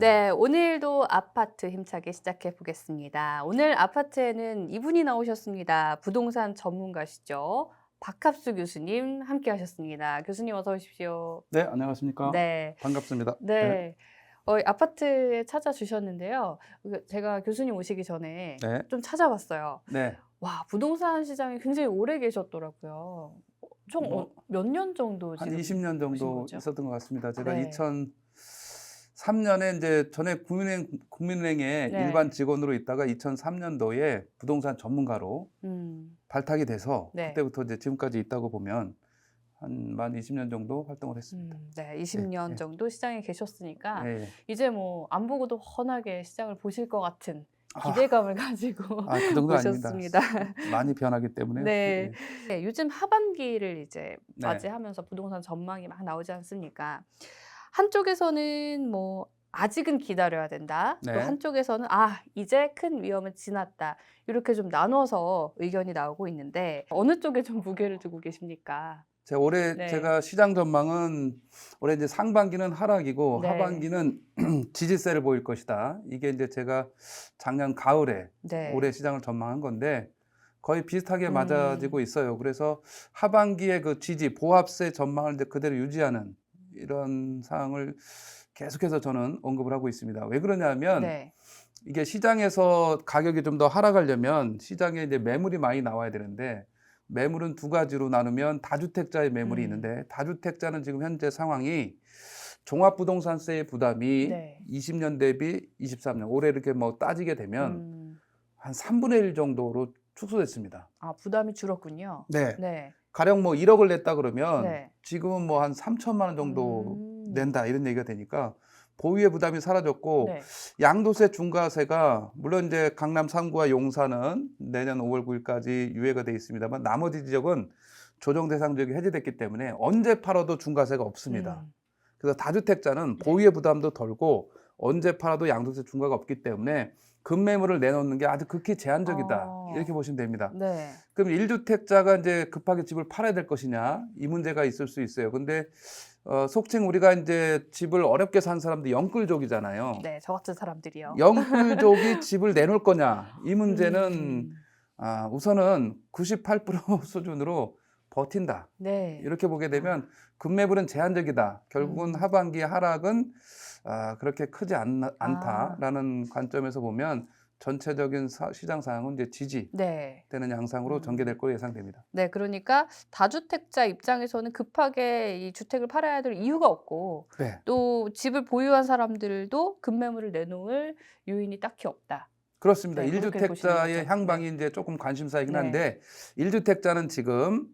네, 오늘도 아파트 힘차게 시작해 보겠습니다. 오늘 아파트에는 이분이 나오셨습니다. 부동산 전문가시죠. 박합수 교수님 함께 하셨습니다. 교수님 어서 오십시오. 네, 안녕하십니까. 네, 반갑습니다. 네, 네. 아파트에 찾아주셨는데요. 제가 교수님 오시기 전에 네, 좀 찾아봤어요. 네. 와, 부동산 시장에 굉장히 오래 계셨더라고요. 총 뭐, 몇 년 정도 한 지금 20년 보신 정도 거죠? 있었던 것 같습니다. 제가 네, 2003년에 이제 전에 국민은행에 일반 네, 직원으로 있다가 2003년도에 부동산 전문가로 음, 발탁이 돼서 네. 그때부터 이제 지금까지 있다고 보면 한 만 20년 정도 활동을 했습니다. 네, 예, 20년 예, 정도 시장에 계셨으니까 예. 예. 이제 뭐 안 보고도 훤하게 시장을 보실 것 같은 아, 기대감을 가지고 그 정도 아닙니다. 오셨습니다. 많이 변하기 때문에요. 네. 예, 네, 요즘 하반기를 이제 네, 맞이하면서 부동산 전망이 막 나오지 않습니까? 한쪽에서는 뭐 아직은 기다려야 된다. 또 네. 한쪽에서는 이제 큰 위험은 지났다. 이렇게 좀 나눠서 의견이 나오고 있는데 어느 쪽에 좀 무게를 두고 계십니까? 네. 제가 시장 전망은 올해 이제 상반기는 하락이고 네. 하반기는 지지세를 보일 것이다. 이게 이제 제가 작년 가을에 올해 네. 시장을 전망한 건데 거의 비슷하게 음. 맞아지고 있어요. 그래서 하반기에 그 지지 보합세 전망을 이제 그대로 유지하는 이런 상황을 계속해서 저는 언급을 하고 있습니다. 왜 그러냐면 네. 이게 시장에서 가격이 좀 더 하락하려면 시장에 이제 매물이 많이 나와야 되는데 매물은 두 가지로 나누면 다주택자의 매물이 음. 있는데 다주택자는 지금 현재 상황이 종합부동산세의 부담이 네. 20년 대비 23년 올해 이렇게 뭐 따지게 되면 음. 한 3분의 1 정도로 축소됐습니다. 부담이 줄었군요. 네. 네. 가령 뭐 1억을 냈다 그러면 네. 지금은 뭐 한 3천만 원 정도 음. 낸다 이런 얘기가 되니까 보유의 부담이 사라졌고 네. 양도세 중과세가 물론 이제 강남 3구와 용산은 내년 5월 9일까지 유예가 돼 있습니다만 나머지 지역은 조정 대상 지역이 해제됐기 때문에 언제 팔아도 중과세가 없습니다. 음. 그래서 다주택자는 네. 보유의 부담도 덜고 언제 팔아도 양도세 중과가 없기 때문에 급매물을 내놓는 게 아주 극히 제한적이다. 이렇게 보시면 됩니다. 네. 그럼 1주택자가 이제 급하게 집을 팔아야 될 것이냐 이 문제가 있을 수 있어요. 근데 속칭 우리가 이제 집을 어렵게 산 사람들 영끌족이잖아요. 네. 저 같은 사람들이요. 영끌족이 집을 내놓을 거냐 이 문제는 음. 우선은 98% 수준으로 버틴다. 네. 이렇게 보게 되면 급매물은 제한적이다. 결국은 음. 하반기 하락은 그렇게 크지 아. 않다라는 관점에서 보면 전체적인 시장 상황은 이제 네. 지지되는 양상으로 음. 전개될 거로 예상됩니다. 네. 그러니까 다주택자 입장에서는 급하게 이 주택을 팔아야 될 이유가 없고 네. 또 집을 보유한 사람들도 급매물을 내놓을 요인이 딱히 없다. 그렇습니다. 네. 그렇게 보시는 1주택자의 거죠. 향방이 네. 이제 조금 관심사이긴 네. 한데 1주택자는 지금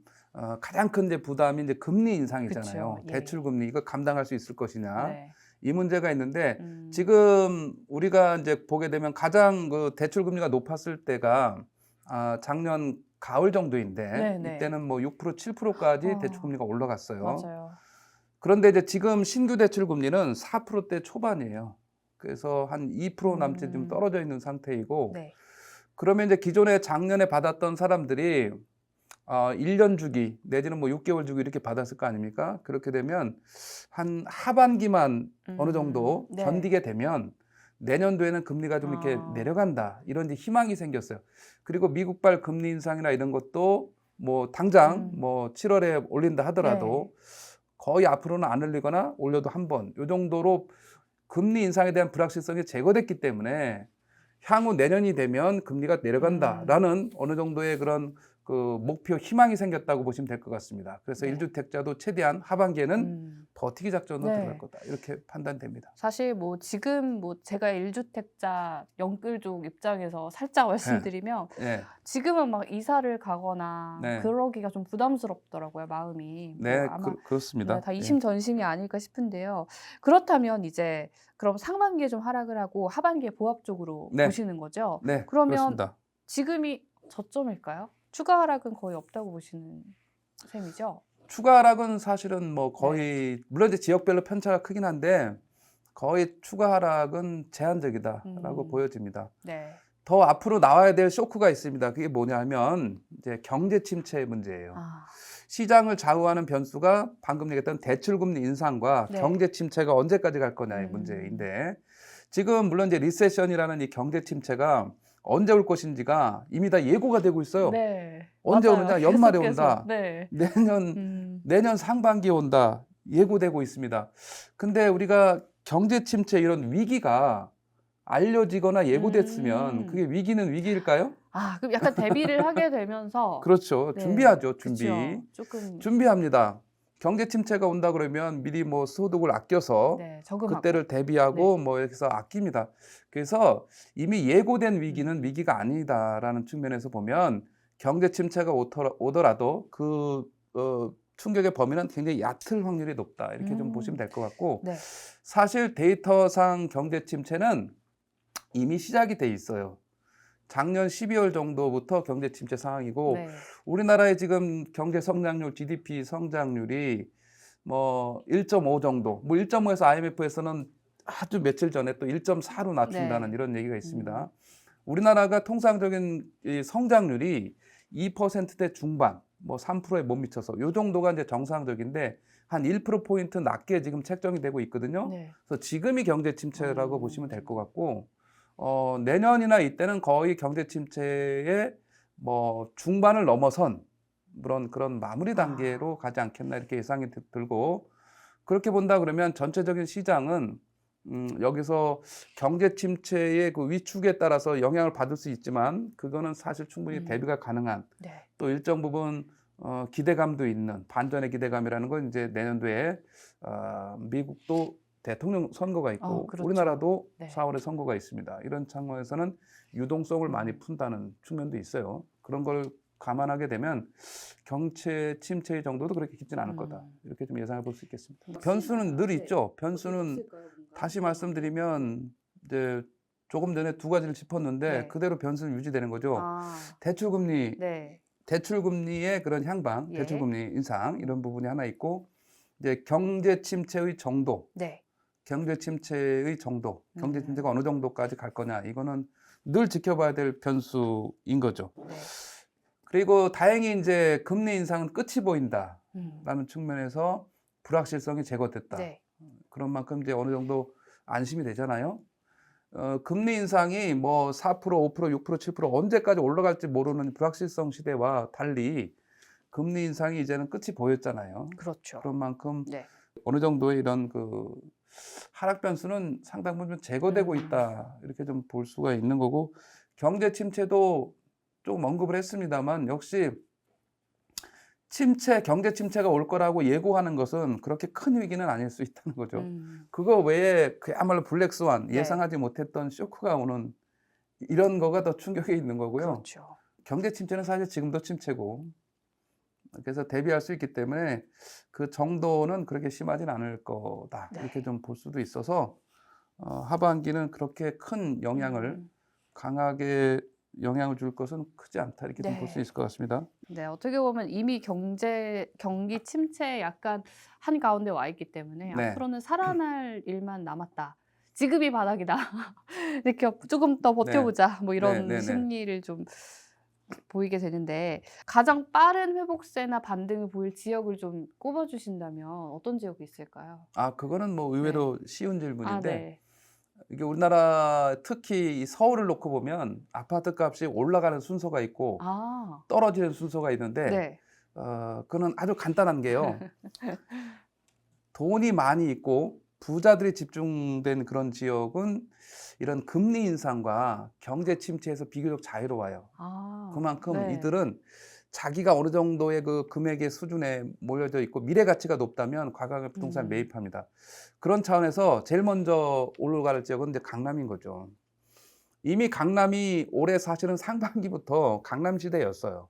가장 큰 이제 부담이 이제 금리 그쵸. 인상이잖아요. 예. 대출 금리 이거 감당할 수 있을 것이냐. 네. 이 문제가 있는데 음. 지금 우리가 이제 보게 되면 가장 그 대출 금리가 높았을 때가 작년 가을 정도인데 네네. 이때는 뭐 6% 7%까지 대출 어 금리가 올라갔어요. 맞아요. 그런데 이제 지금 신규 대출 금리는 4%대 초반이에요. 그래서 한 2% 남짓 좀 음. 떨어져 있는 상태이고 네. 그러면 이제 기존에 작년에 받았던 사람들이 1년 주기 내지는 뭐 6개월 주기 이렇게 받았을 거 아닙니까? 그렇게 되면 한 하반기만 어느 정도 네. 견디게 되면 내년도에는 금리가 좀 이렇게 아. 내려간다. 이런 이제 희망이 생겼어요. 그리고 미국발 금리 인상이나 이런 것도 뭐 당장 음. 뭐 7월에 올린다 네. 하더라도 거의 앞으로는 안 올리거나 올려도 한 번 요 정도로 금리 인상에 대한 불확실성이 제거됐기 때문에 향후 내년이 되면 금리가 음. 내려간다라는 어느 정도의 그런 그 목표 희망이 생겼다고 보시면 될 것 같습니다. 그래서 네. 1주택자도 최대한 하반기에는 음. 버티기 작전으로 들어갈 네. 거다. 이렇게 판단됩니다. 사실 뭐 지금 뭐 제가 1주택자 영끌족 입장에서 살짝 예. 말씀드리면 예. 지금은 막 이사를 가거나 네. 그러기가 좀 부담스럽더라고요, 마음이. 뭐 네. 아마 네, 그렇습니다. 다 예. 이심전심이 아닐까 싶은데요. 그렇다면 이제 그럼 상반기에 좀 하락을 하고 하반기에 보합적으로 네. 보시는 거죠? 네. 그러면 그렇습니다. 지금이 저점일까요? 추가 하락은 거의 없다고 보시는 셈이죠? 추가 하락은 사실은 뭐 네. 거의 물론 이제 지역별로 편차가 크긴 한데 거의 추가 하락은 제한적이다라고 음. 보여집니다. 네. 더 앞으로 나와야 될 쇼크가 있습니다. 그게 뭐냐면 이제 경제 침체의 문제예요. 아. 시장을 좌우하는 변수가 방금 얘기했던 대출금리 인상과 네. 경제 침체가 언제까지 갈 거냐의 음. 문제인데 지금 물론 이제 리세션이라는 이 경제 침체가 언제 올 것인지가 이미 다 예고가 되고 있어요. 네. 언제 맞아요. 오느냐? 연말에 계속해서. 온다. 네. 내년 내년 상반기에 온다. 예고되고 있습니다. 근데 우리가 경제 침체 이런 위기가 알려지거나 예고됐으면 그게 위기는 위기일까요? 아, 그럼 약간 대비를 하게 되면서 그렇죠. 네. 준비하죠. 준비. 그쵸. 조금 준비합니다. 경제 침체가 온다 그러면 미리 뭐 소득을 아껴서 네, 저금하고. 그때를 대비하고 뭐 이렇게 해서 아낍니다. 그래서 이미 예고된 위기는 위기가 아니다라는 측면에서 보면 경제 침체가 오더라도 그 충격의 범위는 굉장히 얕을 확률이 높다. 이렇게 좀 보시면 될 것 같고 네. 사실 데이터상 경제 침체는 이미 시작이 돼 있어요. 작년 12월 정도부터 경제 침체 상황이고 네. 우리나라의 지금 경제 성장률, GDP 성장률이 뭐 1.5 정도, 뭐 1.5에서 IMF에서는 아주 며칠 전에 또 1.4로 낮춘다는 네. 이런 얘기가 있습니다. 우리나라가 통상적인 이 성장률이 2%대 중반, 뭐 3%에 못 미쳐서 요 정도가 이제 정상적인데 한 1%포인트 낮게 지금 책정이 되고 있거든요. 네. 그래서 지금이 경제 침체라고 보시면 될 것 같고 내년이나 이때는 거의 경제 침체의 뭐 중반을 넘어선 그런 마무리 단계로 가지 않겠나 이렇게 예상이 들고 그렇게 본다 그러면 전체적인 시장은 여기서 경제 침체의 그 위축에 따라서 영향을 받을 수 있지만 그거는 사실 충분히 대비가 가능한 네. 또 일정 부분 기대감도 있는 반전의 기대감이라는 건 이제 내년도에 미국도 대통령 선거가 있고 그렇죠. 우리나라도 네. 4월에 선거가 있습니다. 이런 상황에서는 유동성을 많이 푼다는 측면도 있어요. 그런 걸 감안하게 되면 경제 침체의 정도도 그렇게 깊지는 않을 거다. 이렇게 좀 예상해 볼 수 있겠습니다. 변수는 늘 있죠. 변수는 다시 말씀드리면 이제 조금 전에 두 가지를 짚었는데 네. 그대로 변수는 유지되는 거죠. 아, 대출금리, 네. 대출금리의 그런 향방, 예. 대출금리 인상 이런 부분이 하나 있고 이제 경제 침체의 정도, 네. 경제 침체의 정도, 경제 침체가 어느 정도까지 갈 거냐 이거는 늘 지켜봐야 될 변수인 거죠. 네. 그리고 다행히 이제 금리 인상은 끝이 보인다라는 측면에서 불확실성이 제거됐다. 네. 그런 만큼 이제 어느 정도 안심이 되잖아요. 금리 인상이 뭐 4%, 5%, 6%, 7% 언제까지 올라갈지 모르는 불확실성 시대와 달리 금리 인상이 이제는 끝이 보였잖아요. 그렇죠. 그런 만큼 네. 어느 정도의 이런 그 하락 변수는 상당 부분 제거되고 있다. 이렇게 좀 볼 수가 있는 거고 경제 침체도 조금 언급을 했습니다만 역시 경제 침체가 올 거라고 예고하는 것은 그렇게 큰 위기는 아닐 수 있다는 거죠. 그거 외에 그야말로 블랙스완 네. 예상하지 못했던 쇼크가 오는 이런 거가 더 충격이 있는 거고요. 그렇죠. 경제 침체는 사실 지금도 침체고 그래서 대비할 수 있기 때문에 그 정도는 그렇게 심하진 않을 거다. 네. 이렇게 좀 볼 수도 있어서 하반기는 그렇게 큰 영향을 강하게 영향을 줄 것은 크지 않다. 이렇게 좀 볼 수 네. 있을 것 같습니다. 네, 어떻게 보면 이미 경기 침체에 약간 한가운데 와 있기 때문에 네. 앞으로는 살아날 일만 남았다. 지금이 바닥이다. 이렇게 조금 더 버텨보자. 뭐 이런 네. 심리를 좀 보이게 되는데 가장 빠른 회복세나 반등을 보일 지역을 좀 꼽아주신다면 어떤 지역이 있을까요? 그거는 뭐 의외로 쉬운 질문인데 네. 이게 우리나라 특히 이 서울을 놓고 보면 아파트 값이 올라가는 순서가 있고 떨어지는 순서가 있는데 네. 그거는 아주 간단한 게요. 돈이 많이 있고 부자들이 집중된 그런 지역은 이런 금리 인상과 경제 침체에서 비교적 자유로워요. 그만큼 네. 이들은 자기가 어느 정도의 그 금액의 수준에 몰려져 있고 미래 가치가 높다면 과감하게 부동산 매입합니다. 그런 차원에서 제일 먼저 올라갈 지역은 이제 강남인 거죠. 이미 강남이 올해 사실은 상반기부터 강남 시대였어요.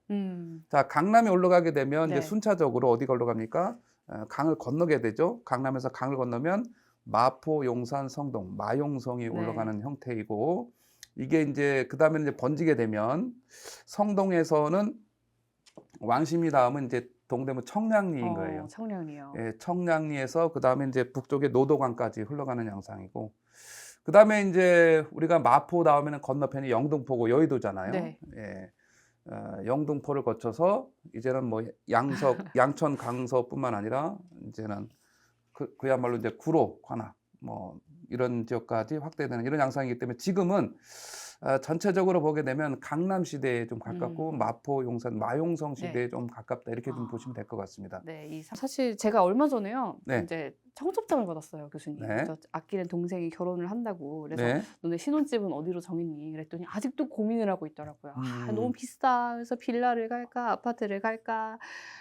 자, 강남이 올라가게 되면 이제 네. 순차적으로 어디가 올라갑니까? 강을 건너게 되죠. 강남에서 강을 건너면 마포, 용산, 성동, 마용성이 네. 올라가는 형태이고 이게 이제 그다음에 이제 번지게 되면 성동에서는 왕십리 다음은 이제 동대문 청량리인 거예요. 청량리요. 예, 청량리에서 그다음에 이제 북쪽의 노도강까지 흘러가는 양상이고 그다음에 이제 우리가 마포 다음에는 건너편이 영등포고 여의도잖아요. 네. 예. 영등포를 거쳐서 이제는 뭐 양천, 강서뿐만 아니라 이제는 그야말로 이제 구로, 관악 뭐 이런 지역까지 확대되는 이런 양상이기 때문에 지금은 전체적으로 보게 되면 강남 시대에 좀 가깝고 마포, 용산, 마용성 네. 시대에 좀 가깝다 이렇게 좀 아. 보시면 될 것 같습니다. 네, 사실 제가 얼마 전에요. 네. 이제 청첩장을 받았어요, 교수님. 네. 그래서 아끼는 동생이 결혼을 한다고. 그래서 네. 너네 신혼집은 어디로 정했니? 그랬더니 아직도 고민을 하고 있더라고요. 너무 음. 비싸. 그래서 빌라를 갈까, 아파트를 갈까.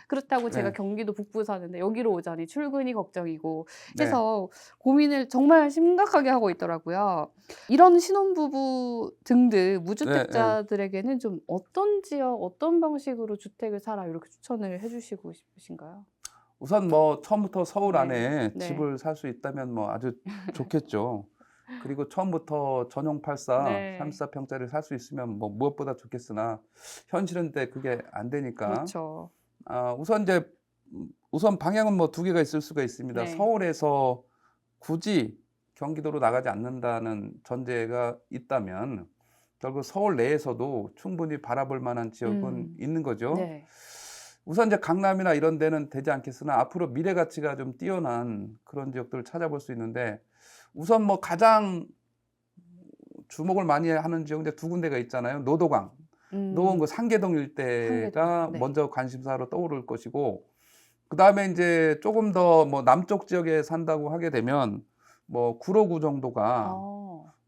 그렇다고 제가 네. 경기도 북부 사는데 여기로 오자니 출근이 걱정이고 네. 해서 고민을 정말 심각하게 하고 있더라고요. 이런 신혼부부 등등 무주택자들에게는 좀 어떤 지역, 어떤 방식으로 주택을 사라 이렇게 추천을 해주시고 싶으신가요? 우선 뭐 처음부터 서울 네. 안에 네. 집을 살 수 있다면 뭐 아주 좋겠죠. 그리고 처음부터 전용 84, 네. 34평짜리를 살 수 있으면 뭐 무엇보다 좋겠으나 현실은 그게 안 되니까 그렇죠. 우선 방향은 뭐 두 개가 있을 수가 있습니다. 네. 서울에서 굳이 경기도로 나가지 않는다는 전제가 있다면 결국 서울 내에서도 충분히 바라볼 만한 지역은 있는 거죠. 네. 우선 이제 강남이나 이런 데는 되지 않겠으나 앞으로 미래 가치가 좀 뛰어난 그런 지역들을 찾아볼 수 있는데 우선 뭐 가장 주목을 많이 하는 지역인데 두 군데가 있잖아요. 노도강, 노원 그 상계동 일대가 상계동, 네. 먼저 관심사로 떠오를 것이고 그다음에 이제 조금 더 뭐 남쪽 지역에 산다고 하게 되면 뭐 구로구 정도가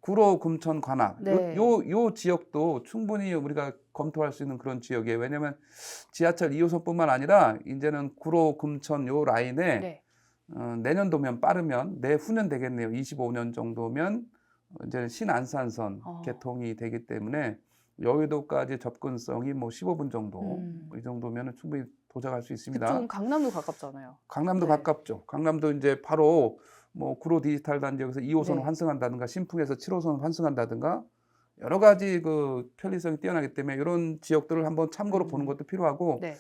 구로, 금천, 관악 네. 요 지역도 충분히 우리가 검토할 수 있는 그런 지역이에요. 왜냐하면 지하철 2호선뿐만 아니라 이제는 구로, 금천 요 라인에 네. 내년도면 빠르면 내후년 되겠네요. 25년 정도면 이제 신안산선 개통이 되기 때문에 여의도까지 접근성이 뭐 15분 정도 이 정도면 충분히 도착할 수 있습니다. 그쪽은 강남도 가깝잖아요. 강남도 네. 가깝죠. 강남도 이제 바로 뭐 구로 디지털 단지역에서 2호선을 네. 환승한다든가 신풍에서 7호선을 환승한다든가 여러 가지 그 편리성이 뛰어나기 때문에 이런 지역들을 한번 참고로 보는 것도 필요하고 네.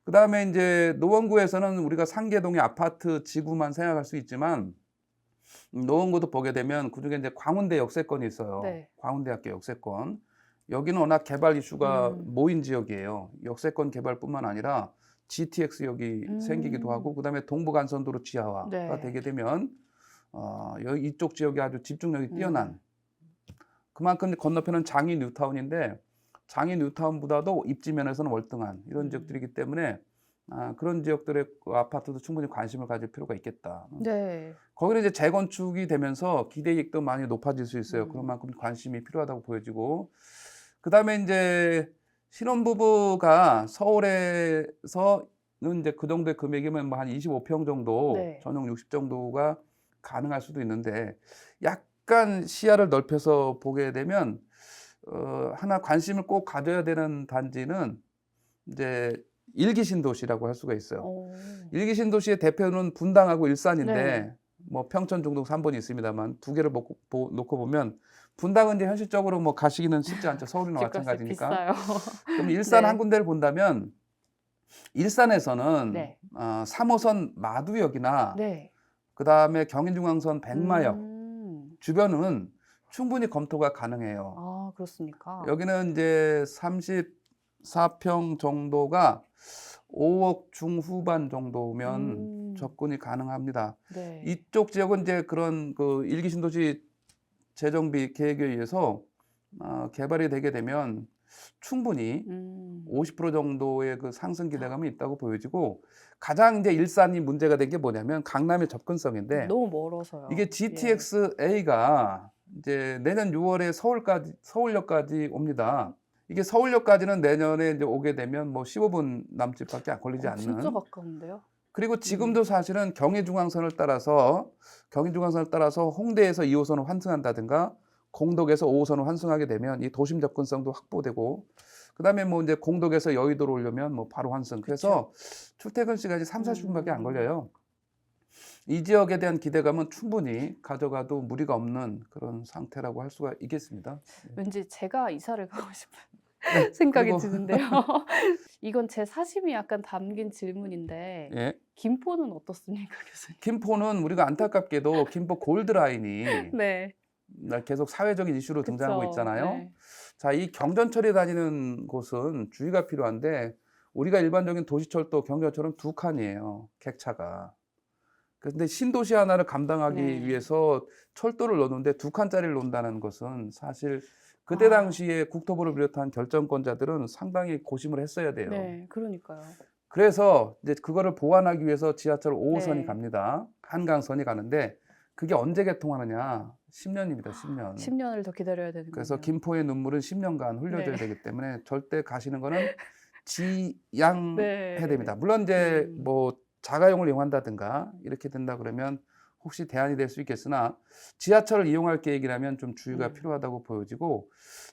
그다음에 이제 노원구에서는 우리가 상계동의 아파트 지구만 생각할 수 있지만 노원구도 보게 되면 그중에 이제 광운대 역세권이 있어요. 네. 광운대학교 역세권. 여기는 워낙 개발 이슈가 모인 지역이에요. 역세권 개발뿐만 아니라 GTX역이 생기기도 하고 그다음에 동부간선도로 지하화가 네. 되게 되면 여기 이쪽 지역이 아주 집중력이 뛰어난 그만큼 건너편은 장이 뉴타운인데 장이 뉴타운보다도 입지 면에서는 월등한 이런 지역들이기 때문에 그런 지역들의 그 아파트도 충분히 관심을 가질 필요가 있겠다. 네. 거기는 이제 재건축이 되면서 기대이익도 많이 높아질 수 있어요. 그런 만큼 관심이 필요하다고 보여지고 그다음에 이제 신혼부부가 서울에서는 이제 그 정도의 금액이면 뭐 한 25평 정도, 네. 전용 60 정도가 가능할 수도 있는데 약간 시야를 넓혀서 보게 되면 하나 관심을 꼭 가져야 되는 단지는 이제 일기 신도시라고 할 수가 있어요. 일기 신도시의 대표는 분당하고 일산인데 네. 뭐 평촌, 중동 3번이 있습니다만 두 개를 놓고 보면 분당은 이제 현실적으로 뭐 가시기는 쉽지 않죠. 서울이나 집값이 마찬가지니까. 비싸요. 그럼 일산 네. 한 군데를 본다면 일산에서는 네. 3호선 마두역이나 네. 그다음에 경인중앙선 백마역 주변은 충분히 검토가 가능해요. 아, 그렇습니까? 여기는 이제 34평 정도가 5억 중후반 정도면 접근이 가능합니다. 네. 이쪽 지역은 이제 그런 그 일기 신도시 재정비 계획에 의해서 개발이 되게 되면 충분히 50% 정도의 그 상승 기대감이 있다고 보여지고 가장 이제 일산이 문제가 된 게 뭐냐면 강남의 접근성인데 너무 멀어서요. 이게 GTX-A가 이제 내년 6월에 서울역까지 옵니다. 이게 서울역까지는 내년에 이제 오게 되면 뭐 15분 남짓밖에 걸리지 않는. 진짜 가까운데요? 그리고 지금도 사실은 경의중앙선을 따라서 홍대에서 2호선을 환승한다든가 공덕에서 5호선을 환승하게 되면 이 도심 접근성도 확보되고 그다음에 뭐 이제 공덕에서 여의도로 오려면 뭐 바로 환승. 그래서 출퇴근 시간이 30-40분밖에 안 걸려요. 이 지역에 대한 기대감은 충분히 가져가도 무리가 없는 그런 상태라고 할 수가 있겠습니다. 왠지 제가 이사를 가고 싶은 네, 생각이 그리고 드는데요. 이건 제 사심이 약간 담긴 질문인데 예. 김포는 어떻습니까, 교수님? 김포는 우리가 안타깝게도 김포 골드라인이 네. 계속 사회적인 이슈로 등장하고 그쵸. 있잖아요. 네. 자, 이 경전철이 다니는 곳은 주의가 필요한데 우리가 일반적인 도시철도 경전철은 두 칸이에요. 객차가. 근데 신도시 하나를 감당하기 네. 위해서 철도를 넣는데 2칸짜리를 놓는다는 것은 사실 그때 아. 당시에 국토부를 비롯한 결정권자들은 상당히 고심을 했어야 돼요. 네, 그러니까요. 그래서 이제 그거를 보완하기 위해서 지하철 5호선이 네. 갑니다. 한강선이 가는데 그게 언제 개통하느냐? 10년입니다. 10년. 10년을 더 기다려야 그래서 되는군요. 김포의 눈물은 10년간 흘려져야 네. 되기 때문에 절대 가시는 거는 지양해야 네. 됩니다. 물론 이제 뭐 자가용을 이용한다든가 이렇게 된다 그러면 혹시 대안이 될 수 있겠으나 지하철을 이용할 계획이라면 좀 주의가 필요하다고 보여지고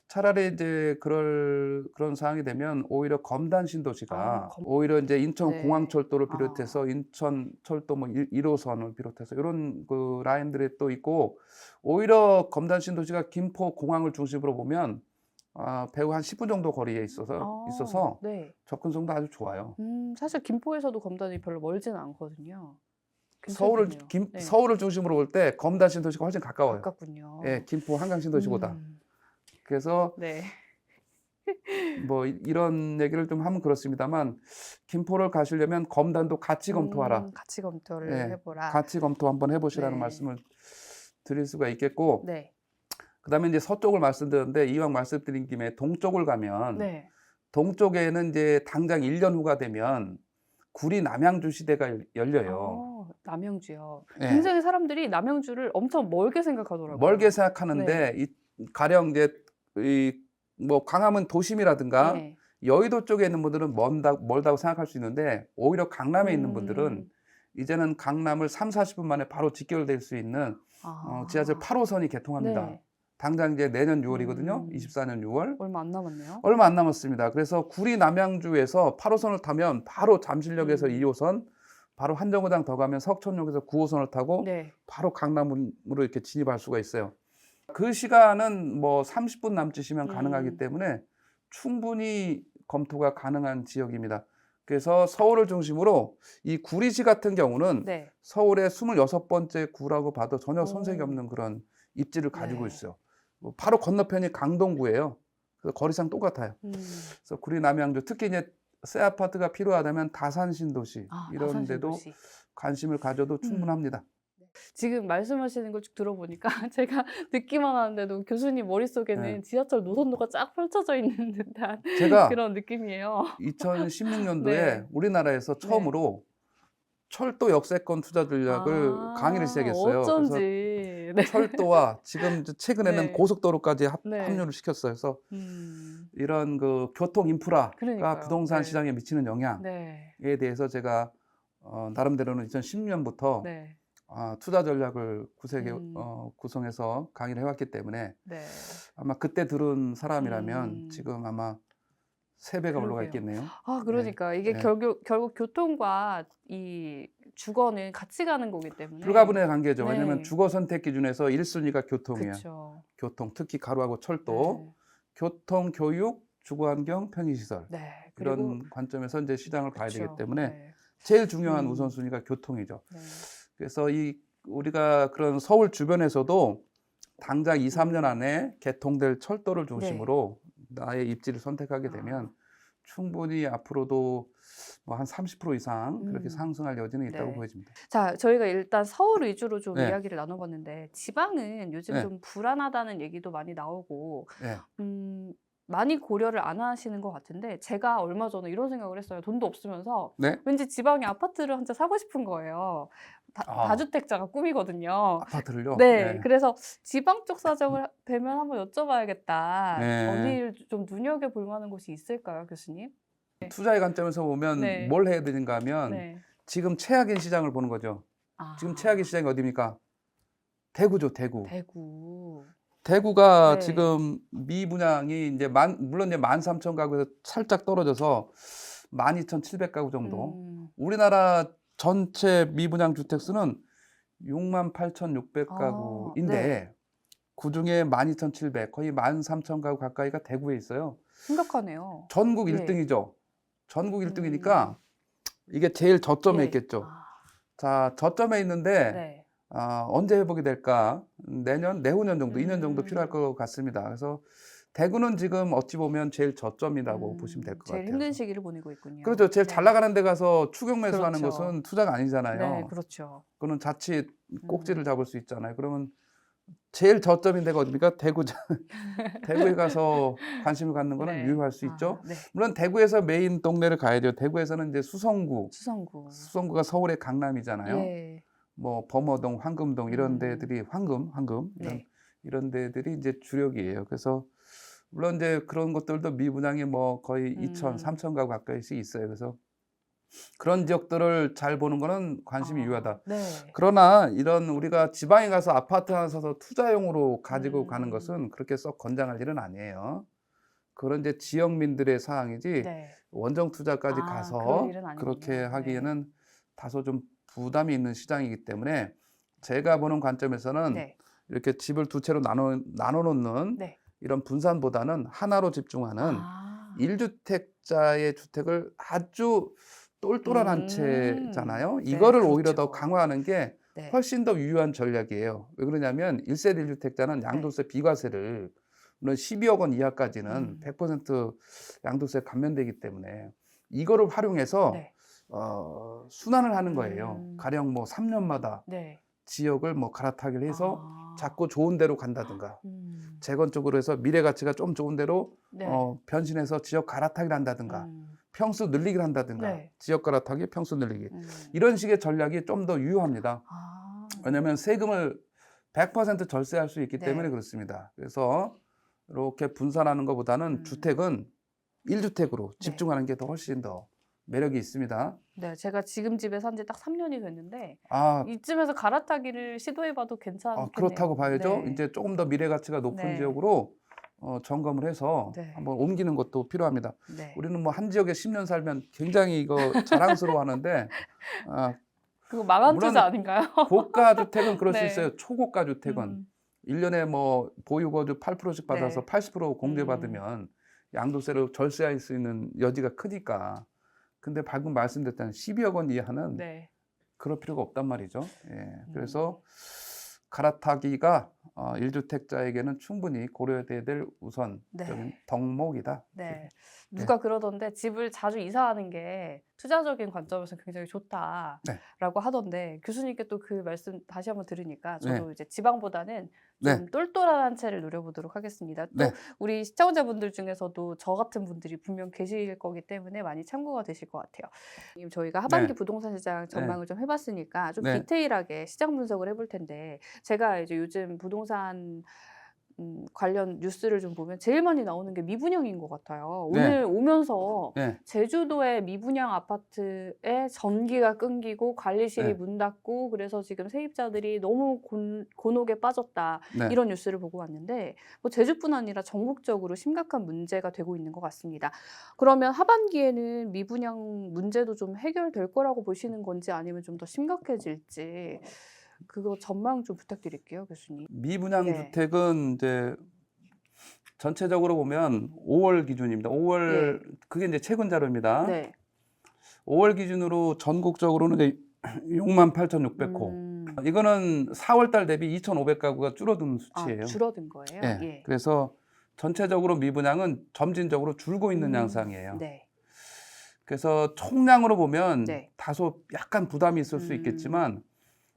차라리 이제 그런 상황이 되면 오히려 검단 신도시가 오히려 이제 인천공항철도를 네. 비롯해서 인천철도 뭐 1호선을 비롯해서 이런 그 라인들이 또 있고 오히려 검단 신도시가 김포공항을 중심으로 보면 배후 한 10분 정도 거리에 있어서 네. 접근성도 아주 좋아요. 사실 김포에서도 검단이 별로 멀지는 않거든요. 서울을 괜찮겠네요. 네. 서울을 중심으로 볼 때 검단 신도시가 훨씬 가까워요. 가깝군요. 예, 김포 한강 신도시보다. 그래서 네. 뭐 이런 얘기를 좀 하면 그렇습니다만 김포를 가시려면 검단도 같이 검토하라. 같이 검토를 예, 해보라. 같이 검토 한번 해보시라는 네. 말씀을 드릴 수가 있겠고, 네. 그다음에 이제 서쪽을 말씀드렸는데 이왕 말씀드린 김에 동쪽을 가면 네. 동쪽에는 이제 당장 1년 후가 되면 구리 남양주 시대가 열려요. 남양주요. 예. 굉장히 사람들이 남양주를 엄청 멀게 생각하더라고요. 멀게 생각하는데 이 가령 이제 뭐 광화문 도심이라든가 네. 여의도 쪽에 있는 분들은 멀다고 생각할 수 있는데 오히려 강남에 있는 분들은 이제는 강남을 30-40분 만에 바로 직결될 수 있는 지하철 8호선이 개통합니다. 네. 당장 이제 내년 6월이거든요. 24년 6월. 얼마 안 남았네요. 얼마 안 남았습니다. 그래서 구리 남양주에서 8호선을 타면 바로 잠실역에서 2호선, 바로 한정거장 더 가면 석천역에서 9호선을 타고 네. 바로 강남으로 이렇게 진입할 수가 있어요. 그 시간은 뭐 30분 남짓이면 가능하기 때문에 충분히 검토가 가능한 지역입니다. 그래서 서울을 중심으로 이 구리시 같은 경우는 네. 서울의 26번째 구라고 봐도 전혀 손색이 없는 그런 입지를 가지고 있어요. 바로 건너편이 강동구예요. 그래서 거리상 똑같아요. 그래서 구리 남양주 특히 이제 새 아파트가 필요하다면 다산 신도시 이런 다산 데도 신도시. 관심을 가져도 충분합니다. 지금 말씀하시는 걸 쭉 들어보니까 제가 듣기만 하는데도 교수님 머릿속에는 네. 지하철 노선도가 쫙 펼쳐져 있는 듯한 제가 그런 느낌이에요. 2016년도에 네. 우리나라에서 처음으로 철도 역세권 투자 전략을 강의를 시작했어요. 어쩐지. 그래서 철도와 지금 최근에는 네. 고속도로까지 네. 합류를 시켰어요. 그래서 음. 이런 그 교통 인프라가 그러니까요. 부동산 네. 시장에 미치는 영향에 네. 대해서 제가 나름대로는 2010년부터 네. 투자 전략을 구성해서 강의를 해왔기 때문에 네. 아마 그때 들은 사람이라면 지금 아마 3배가 올라가 그러게요. 있겠네요. 그러니까 이게 네. 결국 교통과 이 주거는 같이 가는 거기 때문에 불가분의 관계죠. 네. 왜냐하면 주거 선택 기준에서 1순위가 교통이에요. 그쵸. 교통, 특히 가로하고 철도, 교통, 교육, 주거환경, 편의시설 네. 그리고 이런 관점에서 이제 시장을 봐야 되기 그쵸. 때문에 네. 제일 중요한 우선순위가 교통이죠. 네. 그래서 우리가 그런 서울 주변에서도 당장 2-3년 안에 개통될 철도를 중심으로 나의 입지를 선택하게 되면 충분히 앞으로도 뭐 한 30% 이상 그렇게 상승할 여지는 있다고 네. 보여집니다. 자, 저희가 일단 서울 위주로 좀 네. 이야기를 나눠봤는데 지방은 요즘 네. 좀 불안하다는 얘기도 많이 나오고 네. 많이 고려를 안 하시는 것 같은데 제가 얼마 전에 이런 생각을 했어요. 돈도 없으면서 네? 왠지 지방에 아파트를 한 채 사고 싶은 거예요. 다주택자가 꿈이거든요. 아파트를요? 네, 그래서 지방 쪽 사정을 되면 한번 여쭤봐야겠다. 네. 어디를 좀 눈여겨볼 만한 곳이 있을까요, 교수님? 투자의 관점에서 보면 네. 뭘 해야 되는가 하면 네. 지금 최악의 시장을 보는 거죠. 지금 최악의 시장이 어디입니까? 대구죠, 대구. 대구가 네. 지금 미분양이 이제 물론 이제 13,000가구에서 살짝 떨어져서 12,700가구 정도. 우리나라 전체 미분양 주택 수는 68,600가구인데 네. 그중에 12,700, 거의 13,000가구 가까이가 대구에 있어요. 심각하네요. 전국 네. 1등이죠. 전국 1등이니까 이게 제일 저점에 예. 있겠죠. 자, 저점에 있는데 네. 언제 회복이 될까? 내년, 내후년 정도, 2년 정도 필요할 것 같습니다. 그래서 대구는 지금 어찌 보면 제일 저점이라고 보시면 될 것 제일 같아요. 힘든 시기를 보내고 있군요. 그렇죠. 제일 잘 네. 나가는 데 가서 추격 매수하는 그렇죠. 것은 투자가 아니잖아요. 네, 그렇죠. 그거는 자칫 꼭지를 음. 잡을 수 있잖아요. 그러면 제일 저점인 데가 어디입니까? 대구에 가서 관심을 갖는 거는 네. 유효할 수 있죠. 네. 물론 대구에서 메인 동네를 가야죠. 대구에서는 이제 수성구. 수성구가 서울의 강남이잖아요. 예. 뭐 범어동, 황금동 이런 음. 데들이 황금 네. 이런 데들이 이제 주력이에요. 그래서 물론 이제 그런 것들도 미분양이 뭐 거의 2천, 3천 가구 가까이씩 있어요. 그래서 그런 지역들을 잘 보는 거는 관심이 유효하다. 네. 그러나 이런 우리가 지방에 가서 아파트 하나 사서 투자용으로 가지고 가는 것은 그렇게 썩 건장할 일은 아니에요. 그런 이제 지역민들의 사항이지 네. 원정 투자까지 그럴 가서 일은 아니군요. 그렇게 네. 하기에는 다소 좀 부담이 있는 시장이기 때문에 제가 보는 관점에서는 네. 이렇게 집을 두 채로 나눠 놓는 네. 이런 분산보다는 하나로 집중하는 아. 1주택자의 주택을 아주 똘똘한 한 채잖아요. 네, 이거를 오히려 더 그렇죠. 강화하는 게 네. 훨씬 더 유효한 전략이에요. 왜 그러냐면 1세대 1주택자는 양도세 비과세를 물론 12억 원 이하까지는 100% 양도세 감면되기 때문에 이거를 활용해서 네. 순환을 하는 거예요. 가령 뭐 3년마다 네. 지역을 뭐 갈아타기를 해서 아. 자꾸 좋은 데로 간다든가 음. 재건 쪽으로 해서 미래 가치가 좀 좋은 데로 네. 변신해서 지역 갈아타기를 한다든가 평수 늘리기를 한다든가 네. 지역 갈아타기 평수 늘리기 음. 이런 식의 전략이 좀 더 유효합니다. 아. 왜냐하면 세금을 100% 절세할 수 있기 네. 때문에 그렇습니다. 그래서 이렇게 분산하는 것보다는 주택은 1주택으로 집중하는 게 더 훨씬 더 매력이 있습니다. 네, 제가 지금 집에 산 지 딱 3년이 됐는데 아, 이쯤에서 갈아타기를 시도해봐도 괜찮겠네요. 그렇다고 봐야죠. 네. 이제 조금 더 미래 가치가 높은 네. 지역으로 점검을 해서 네. 한번 옮기는 것도 필요합니다. 네. 우리는 뭐 한 지역에 10년 살면 굉장히 이거 자랑스러워하는데 그거 망한 물론 투자 아닌가요? 고가 주택은 그럴 수 네. 있어요. 초고가 주택은 1년에 뭐 보유거주 8%씩 받아서 네. 80% 공제받으면 양도세를 절세할 수 있는 여지가 크니까. 근데 방금 말씀드렸던 12억 원 이하는 네. 그럴 필요가 없단 말이죠. 예. 그래서 갈아타기가 1주택자에게는 충분히 고려돼야 될 우선적인 네. 덕목이다. 네. 누가 그러던데 집을 자주 이사하는 게 투자적인 관점에서 굉장히 좋다라고 네. 하던데 교수님께 또 그 말씀 다시 한번 들으니까 저도 네. 이제 지방보다는 네. 좀 똘똘한 한 채를 노려보도록 하겠습니다. 또 네. 우리 시청자분들 중에서도 저 같은 분들이 분명 계실 거기 때문에 많이 참고가 되실 것 같아요. 지금 저희가 하반기 네. 부동산 시장 전망을 좀 해봤으니까 좀 네. 디테일하게 시장 분석을 해볼 텐데 제가 이제 요즘 부동산 관련 뉴스를 좀 보면 제일 많이 나오는 게 미분양인 것 같아요. 네. 오늘 오면서 네. 제주도의 미분양 아파트에 전기가 끊기고 관리실이 네. 문 닫고 그래서 지금 세입자들이 너무 곤혹에 빠졌다. 네. 이런 뉴스를 보고 왔는데 뭐 제주뿐 아니라 전국적으로 심각한 문제가 되고 있는 것 같습니다. 그러면 하반기에는 미분양 문제도 좀 해결될 거라고 보시는 건지 아니면 좀 더 심각해질지 그거 전망 좀 부탁드릴게요, 교수님. 미분양 네. 주택은 이제 전체적으로 보면 5월 기준입니다. 5월 그게 이제 최근 자료입니다. 네. 5월 기준으로 전국적으로는 이제 68,600호. 이거는 4월 달 대비 2,500가구가 줄어든 수치예요. 줄어든 거예요? 예. 예. 그래서 전체적으로 미분양은 점진적으로 줄고 있는 양상이에요. 네. 그래서 총량으로 보면 네. 다소 약간 부담이 있을 수 있겠지만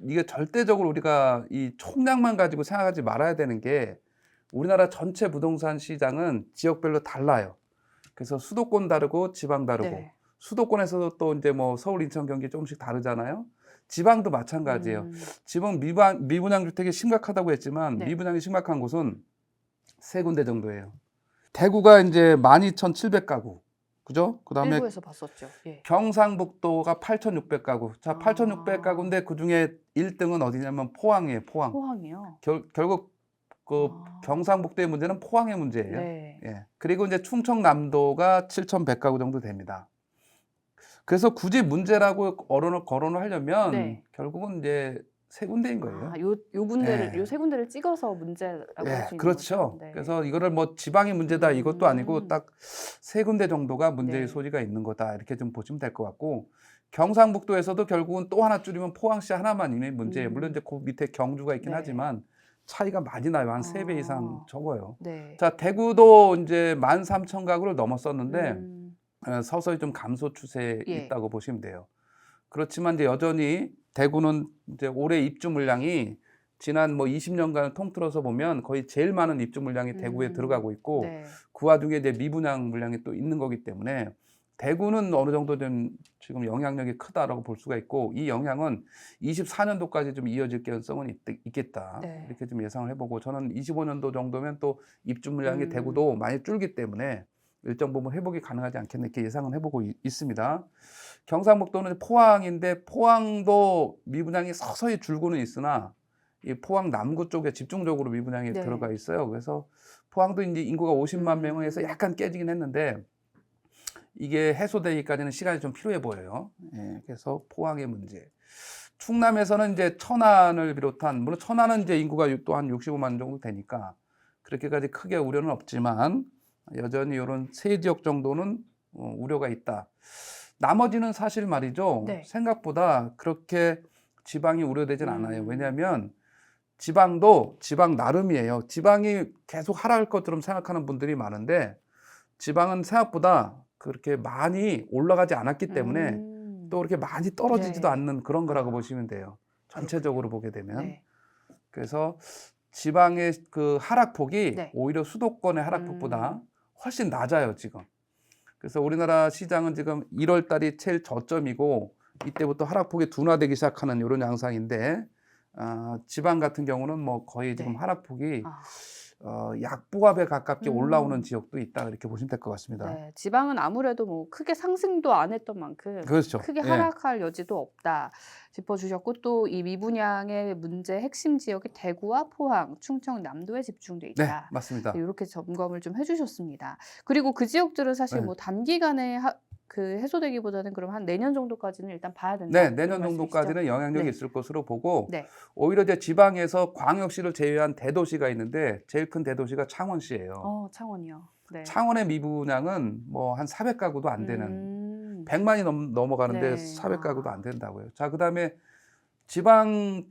이게 절대적으로 우리가 이 총량만 가지고 생각하지 말아야 되는 게 우리나라 전체 부동산 시장은 지역별로 달라요. 그래서 수도권 다르고 지방 다르고 네. 수도권에서도 또 이제 뭐 서울, 인천, 경기 조금씩 다르잖아요. 지방도 마찬가지예요. 지금 미분양 주택이 심각하다고 했지만 네. 미분양이 심각한 곳은 세 군데 정도예요. 대구가 이제 12,700가구. 그죠? 그다음에 일부에서 봤었죠. 예. 경상북도가 8,600가구. 자, 8,600가구인데 그중에 1등은 어디냐면 포항이에요. 포항. 포항이요? 결국 그 경상북도의 문제는 포항의 문제예요. 네. 예. 그리고 이제 충청남도가 7,100가구 정도 됩니다. 그래서 굳이 문제라고 거론을 하려면 네. 결국은 이제 세 군데인 거예요. 요 군데를 네. 요 세 군데를 찍어서 문제라고 할 수 있는 그렇죠. 거죠. 네. 그래서 이거를 뭐 지방의 문제다 이것도 아니고 딱 세 군데 정도가 문제의 네. 소지가 있는 거다 이렇게 좀 보시면 될 것 같고 경상북도에서도 결국은 또 하나 줄이면 포항시 하나만 이미 문제예요. 물론 이제 그 밑에 경주가 있긴 네. 하지만 차이가 많이 나요. 한 3배 아. 이상 적어요. 네. 자, 대구도 이제 13,000가구를 넘었었는데 음. 서서히 좀 감소 추세에 예. 있다고 보시면 돼요. 그렇지만 이제 여전히 대구는 이제 올해 입주 물량이 지난 뭐 20년간을 통틀어서 보면 거의 제일 많은 입주 물량이 대구에 들어가고 있고 네. 그 와중에 이제 미분양 물량이 또 있는 거기 때문에 대구는 어느 정도 좀 지금 영향력이 크다라고 볼 수가 있고 이 영향은 24년도까지 좀 이어질 가능성은 있겠다. 네. 이렇게 좀 예상을 해보고 저는 25년도 정도면 또 입주 물량이 음. 대구도 많이 줄기 때문에 일정 부분 회복이 가능하지 않겠나 이렇게 예상은 해보고 있습니다. 경상북도는 포항인데 포항도 미분양이 서서히 줄고는 있으나 이 포항 남구 쪽에 집중적으로 미분양이 네. 들어가 있어요. 그래서 포항도 이제 인구가 50만 명에서 약간 깨지긴 했는데 이게 해소되기까지는 시간이 좀 필요해 보여요. 예, 그래서 포항의 문제. 충남에서는 이제 천안을 비롯한 물론 천안은 이제 인구가 또 한 65만 정도 되니까 그렇게까지 크게 우려는 없지만 여전히 이런 세 지역 정도는 우려가 있다. 나머지는 사실 말이죠. 네. 생각보다 그렇게 지방이 우려되진 않아요. 음. 왜냐하면 지방도 지방 나름이에요. 지방이 계속 하락할 것처럼 생각하는 분들이 많은데 지방은 생각보다 그렇게 많이 올라가지 않았기 때문에 또 그렇게 많이 떨어지지도 네. 않는 그런 거라고 아. 보시면 돼요. 전체적으로 보게 되면. 네. 그래서 지방의 그 하락폭이 네. 오히려 수도권의 하락폭보다 훨씬 낮아요, 지금. 그래서 우리나라 시장은 지금 1월 달이 제일 저점이고 이때부터 하락폭이 둔화되기 시작하는 이런 양상인데 지방 같은 경우는 뭐 거의 지금 네. 하락폭이 아. 약보합에 가깝게 올라오는 음. 지역도 있다 이렇게 보시면 될 것 같습니다. 네. 지방은 아무래도 뭐 크게 상승도 안 했던 만큼 그렇죠. 크게 예. 하락할 여지도 없다 짚어주셨고 또 이 미분양의 문제 핵심 지역이 대구와 포항, 충청, 남도에 집중돼 네, 있다. 맞습니다. 이렇게 점검을 좀 해주셨습니다. 그리고 그 지역들은 사실 네. 뭐 단기간에 그 해소되기보다는 그럼 한 내년 정도까지는 일단 봐야 된다. 네, 이런 내년 말씀이시죠? 정도까지는 영향력이 네. 있을 것으로 보고 네. 오히려 이제 지방에서 광역시를 제외한 대도시가 있는데 제일 큰 대도시가 창원시예요. 창원이요. 네. 창원의 미분양은 뭐 한 400가구도 안 되는 음. 100만이 넘어가는데 네. 400가구도 안 된다고요. 자, 그다음에 지방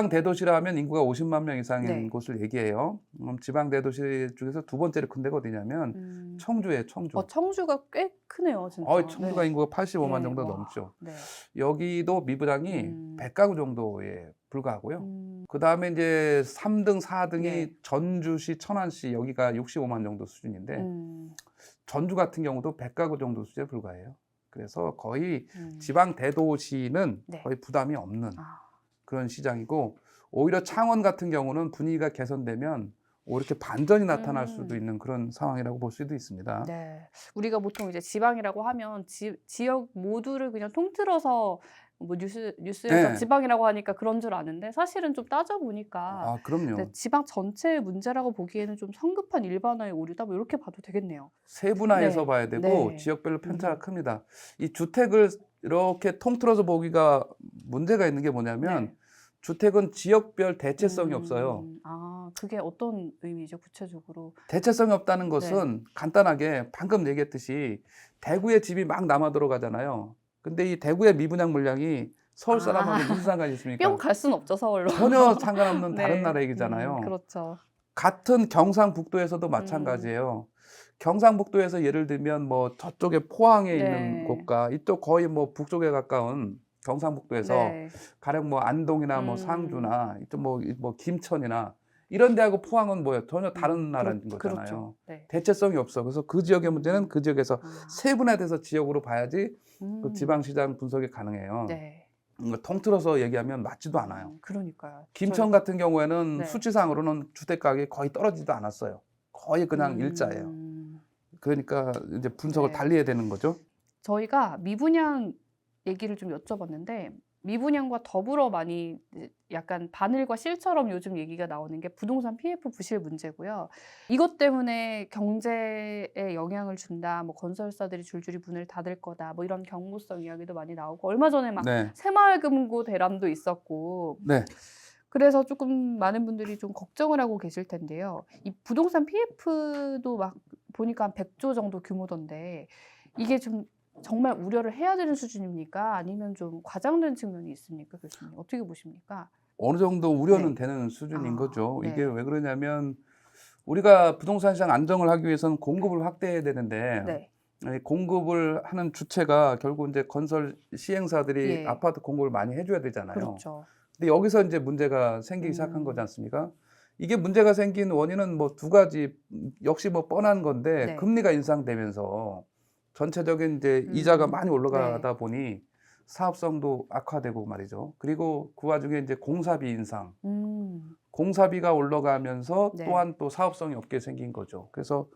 대도시라면 인구가 50만 명 이상인 네. 곳을 얘기해요. 지방 대도시 중에서 두 번째로 큰 데가 어디냐면 청주예요, 청주. 청주가 꽤 크네요, 진짜. 청주가 네. 인구가 85만 네. 정도 와. 넘죠. 네. 여기도 미분양이 100가구 정도에 불과하고요. 그다음에 이제 3등, 4등이 네. 전주시, 천안시 여기가 65만 정도 수준인데 전주 같은 경우도 100가구 정도 수준에 불과해요. 그래서 거의 지방 대도시는 네. 거의 부담이 없는 그런 시장이고 오히려 창원 같은 경우는 분위기가 개선되면 이렇게 반전이 나타날 수도 있는 그런 상황이라고 볼 수도 있습니다. 네. 우리가 보통 이제 지방이라고 하면 지역 모두를 그냥 통틀어서 뭐 뉴스에서 네. 지방이라고 하니까 그런 줄 아는데 사실은 좀 따져보니까 그럼요. 네, 지방 전체의 문제라고 보기에는 좀 성급한 일반화의 오류다 뭐 이렇게 봐도 되겠네요. 세분화해서 네. 봐야 되고 네. 지역별로 편차가 큽니다. 이 주택을 이렇게 통틀어서 보기가 문제가 있는 게 뭐냐면 네. 주택은 지역별 대체성이 없어요. 그게 어떤 의미죠, 구체적으로? 대체성이 없다는 것은 간단하게 방금 얘기했듯이 대구에 집이 막 남아 들어가잖아요. 근데 이 대구의 미분양 물량이 서울 사람하고 무슨 상관이 있습니까? 뿅 갈 수는 없죠, 서울로. 전혀 상관없는 네. 다른 나라 얘기잖아요. 그렇죠. 같은 경상북도에서도 마찬가지예요. 경상북도에서 예를 들면 뭐 저쪽에 포항에 네. 있는 곳과 이쪽 거의 뭐 북쪽에 가까운 경상북도에서 네. 가령 뭐 안동이나 뭐 상주나 이쪽 뭐 김천이나 이런 데하고 포항은 뭐예요? 전혀 다른 나라인 거잖아요. 그렇죠. 네. 대체성이 없어. 그래서 그 지역의 문제는 그 지역에서 세분화돼서 지역으로 봐야지 그 지방시장 분석이 가능해요. 네. 통틀어서 얘기하면 맞지도 않아요. 그러니까요. 김천 같은 경우에는 네. 수치상으로는 주택 가격이 거의 떨어지지도 않았어요. 거의 그냥 일자예요. 그러니까 이제 분석을 네. 달리 해야 되는 거죠. 저희가 미분양 얘기를 좀 여쭤봤는데 미분양과 더불어 많이 약간 바늘과 실처럼 요즘 얘기가 나오는 게 부동산 PF 부실 문제고요. 이것 때문에 경제에 영향을 준다. 뭐 건설사들이 줄줄이 문을 닫을 거다. 뭐 이런 경고성 이야기도 많이 나오고 얼마 전에 막 네. 새마을금고 대람도 있었고 네. 그래서 조금 많은 분들이 좀 걱정을 하고 계실 텐데요. 이 부동산 PF도 막 보니까 한 100조 정도 규모던데 이게 좀 정말 우려를 해야 되는 수준입니까? 아니면 좀 과장된 측면이 있습니까, 교수님? 어떻게 보십니까? 어느 정도 우려는 네. 되는 수준인 아, 거죠. 네. 이게 왜 그러냐면 우리가 부동산 시장 안정을 하기 위해서는 공급을 확대해야 되는데 네. 이 공급을 하는 주체가 결국 이제 건설 시행사들이 예. 아파트 공급을 많이 해줘야 되잖아요. 그렇죠. 근데 여기서 이제 문제가 생기기 시작한 거지 음. 않습니까? 이게 문제가 생긴 원인은 뭐 두 가지, 역시 뭐 뻔한 건데 네. 금리가 인상되면서 전체적인 이제 이자가 많이 네. 올라가다 보니 사업성도 악화되고 말이죠. 그리고 그 와중에 이제 공사비 인상, 공사비가 올라가면서 네. 또한 또 사업성이 없게 생긴 거죠. 그래서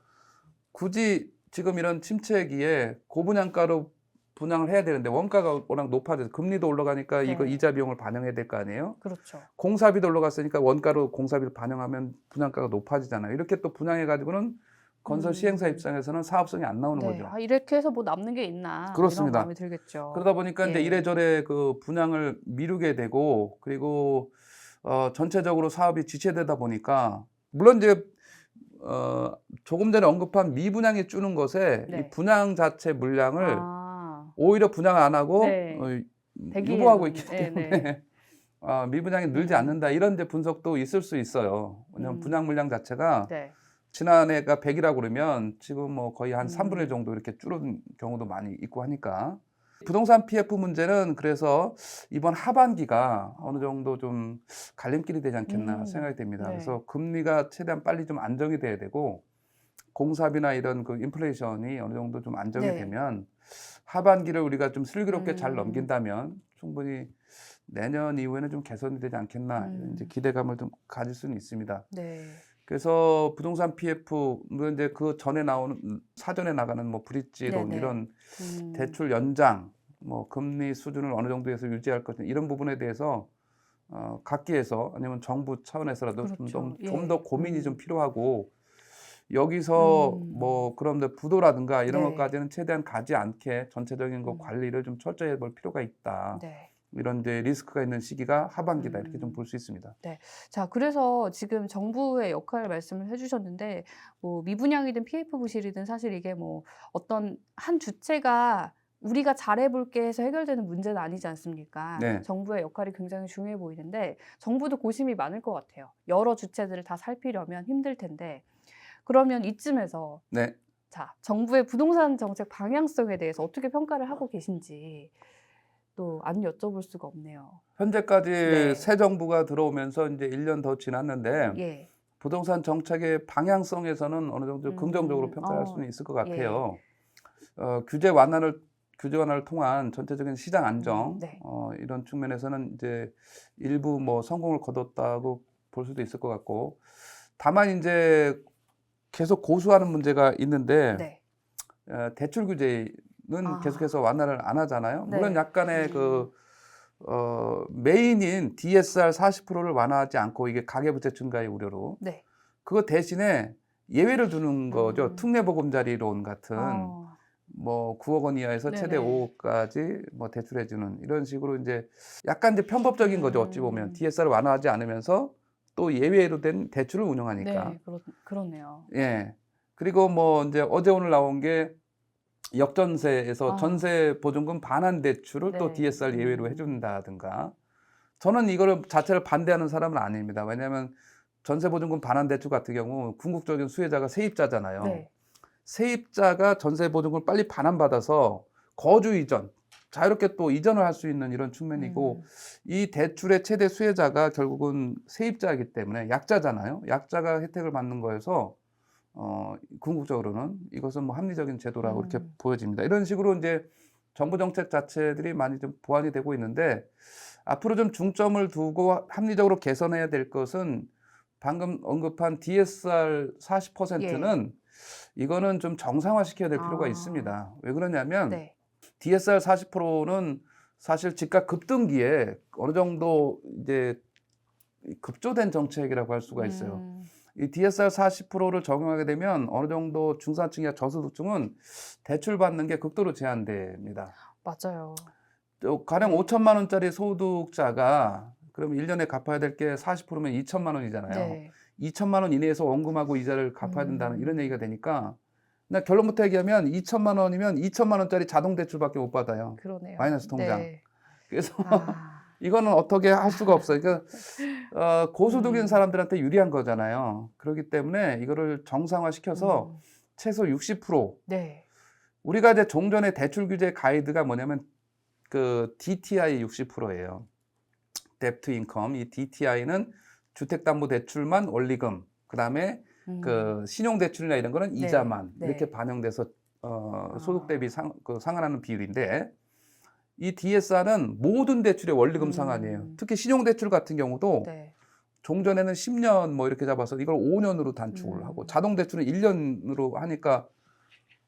굳이 지금 이런 침체기에 고분양가로 분양을 해야 되는데 원가가 워낙 높아져서 금리도 올라가니까 이거 네. 이자 비용을 반영해야 될 거 아니에요. 그렇죠. 공사비도 올라갔으니까 원가로 공사비를 반영하면 분양가가 높아지잖아요. 이렇게 또 분양해 가지고는 건설 시행사 입장에서는 사업성이 안 나오는 네. 거죠. 아, 이렇게 해서 뭐 남는 게 있나 이런 그렇습니다. 마음이 들겠죠. 그러다 보니까 이제 예. 이래저래 그 분양을 미루게 되고, 그리고 전체적으로 사업이 지체되다 보니까 물론 이제 조금 전에 언급한 미분양이 주는 것에 이 네. 분양 자체 물량을 아, 오히려 분양 안 하고 네. 대기해 유보하고 놓은, 있기 네, 네. 때문에 미분양이 늘지 않는다, 이런 이제 분석도 있을 수 있어요. 왜냐하면 분양 물량 자체가 네. 지난해가 100이라고 그러면 지금 뭐 거의 한 3분의 1 음. 정도 이렇게 줄은 경우도 많이 있고 하니까. 부동산 PF 문제는 그래서 이번 하반기가 어느 정도 좀 갈림길이 되지 않겠나 생각이 됩니다. 네. 그래서 금리가 최대한 빨리 좀 안정이 돼야 되고, 공사비나 이런 그 인플레이션이 어느 정도 좀 안정이 네. 되면 하반기를 우리가 좀 슬기롭게 잘 넘긴다면 충분히 내년 이후에는 좀 개선이 되지 않겠나, 이런 이제 기대감을 좀 가질 수는 있습니다. 네. 그래서 부동산 PF, 물론 이제 그 전에 나오는 사전에 나가는 뭐 브릿지론, 네네. 이런 대출 연장, 뭐 금리 수준을 어느 정도에서 유지할 것, 이런 부분에 대해서 각기에서 아니면 정부 차원에서라도 그렇죠. 좀 더 예. 고민이 좀 필요하고, 여기서 뭐 그런 부도라든가 이런 네. 것까지는 최대한 가지 않게 전체적인 거 관리를 좀 철저히 해볼 필요가 있다. 네. 이런 이제 리스크가 있는 시기가 하반기다, 이렇게 좀 볼 수 있습니다. 네. 자, 그래서 지금 정부의 역할 말씀을 해주셨는데, 뭐 미분양이든 PF 부실이든 사실 이게 뭐 어떤 한 주체가 우리가 잘해볼게 해서 해결되는 문제는 아니지 않습니까? 네. 정부의 역할이 굉장히 중요해 보이는데, 정부도 고심이 많을 것 같아요. 여러 주체들을 다 살피려면 힘들 텐데, 그러면 이쯤에서 네. 자, 정부의 부동산 정책 방향성에 대해서 어떻게 평가를 하고 계신지 또 안 여쭤볼 수가 없네요. 현재까지 네. 새 정부가 들어오면서 이제 1년 더 지났는데 예. 부동산 정책의 방향성에서는 어느 정도 긍정적으로 평가할 수는 있을 것 같아요. 규제 완화를 통한 전체적인 시장 안정, 네. 이런 측면에서는 이제 일부 뭐 성공을 거뒀다고 볼 수도 있을 것 같고, 다만 이제 계속 고수하는 문제가 있는데 네. 대출 규제는 아. 계속해서 완화를 안 하잖아요. 네. 물론 약간의 메인인 DSR 40%를 완화하지 않고, 이게 가계부채 증가의 우려로 네. 그거 대신에 예외를 두는 거죠. 특례보금자리론 같은 뭐 9억 원 이하에서 최대 네네. 5억까지 뭐 대출해주는, 이런 식으로 이제 약간 이제 편법적인 거죠. 어찌 보면 DSR을 완화하지 않으면서 또 예외로 된 대출을 운영하니까. 네, 그렇네요. 예. 그리고 뭐 이제 어제 오늘 나온 게 역전세에서 전세 보증금 반환 대출을 또 네. DSR 예외로 해준다든가. 저는 이거를 자체를 반대하는 사람은 아닙니다. 왜냐하면 전세 보증금 반환 대출 같은 경우 궁극적인 수혜자가 세입자잖아요. 네. 세입자가 전세 보증금을 빨리 반환받아서 거주 이전, 자유롭게 또 이전을 할 수 있는 이런 측면이고, 이 대출의 최대 수혜자가 결국은 세입자이기 때문에 약자잖아요. 약자가 혜택을 받는 거여서 궁극적으로는 이것은 뭐 합리적인 제도라고 이렇게 보여집니다. 이런 식으로 이제 정부 정책 자체들이 많이 좀 보완이 되고 있는데, 앞으로 좀 중점을 두고 합리적으로 개선해야 될 것은 방금 언급한 DSR 40%는 이거는 좀 정상화시켜야 될 필요가 있습니다. 왜 그러냐면 네. DSR 40%는 사실 집값 급등기에 어느 정도 이제 급조된 정책이라고 할 수가 있어요. 이 DSR 40%를 적용하게 되면 어느 정도 중산층이나 저소득층은 대출 받는 게 극도로 제한됩니다. 맞아요. 가령 5천만 원짜리 소득자가 그럼 1년에 갚아야 될 게 40%면 2천만 원이잖아요. 네. 2천만 원 이내에서 원금하고 이자를 갚아야 된다는 이런 얘기가 되니까, 그냥 결론부터 얘기하면 2천만 원이면 2천만 원짜리 자동 대출밖에 못 받아요. 그러네요. 마이너스 통장. 네. 그래서 이거는 어떻게 할 수가 없어요. 그러니까 고소득인 사람들한테 유리한 거잖아요. 그렇기 때문에 이거를 정상화시켜서 최소 60%. 네. 우리가 이제 종전의 대출 규제 가이드가 뭐냐면 그 DTI 60%예요. Debt to Income. 이 DTI는 주택담보대출만 원리금, 그다음에 그 신용대출이나 이런 거는 네. 이자만 네. 이렇게 반영돼서 소득 대비 상환하는 비율인데, 이 DSR은 모든 대출의 원리금 상환이에요. 특히 신용대출 같은 경우도 네. 종전에는 10년 뭐 이렇게 잡아서 이걸 5년으로 단축을 하고, 자동대출은 1년으로 하니까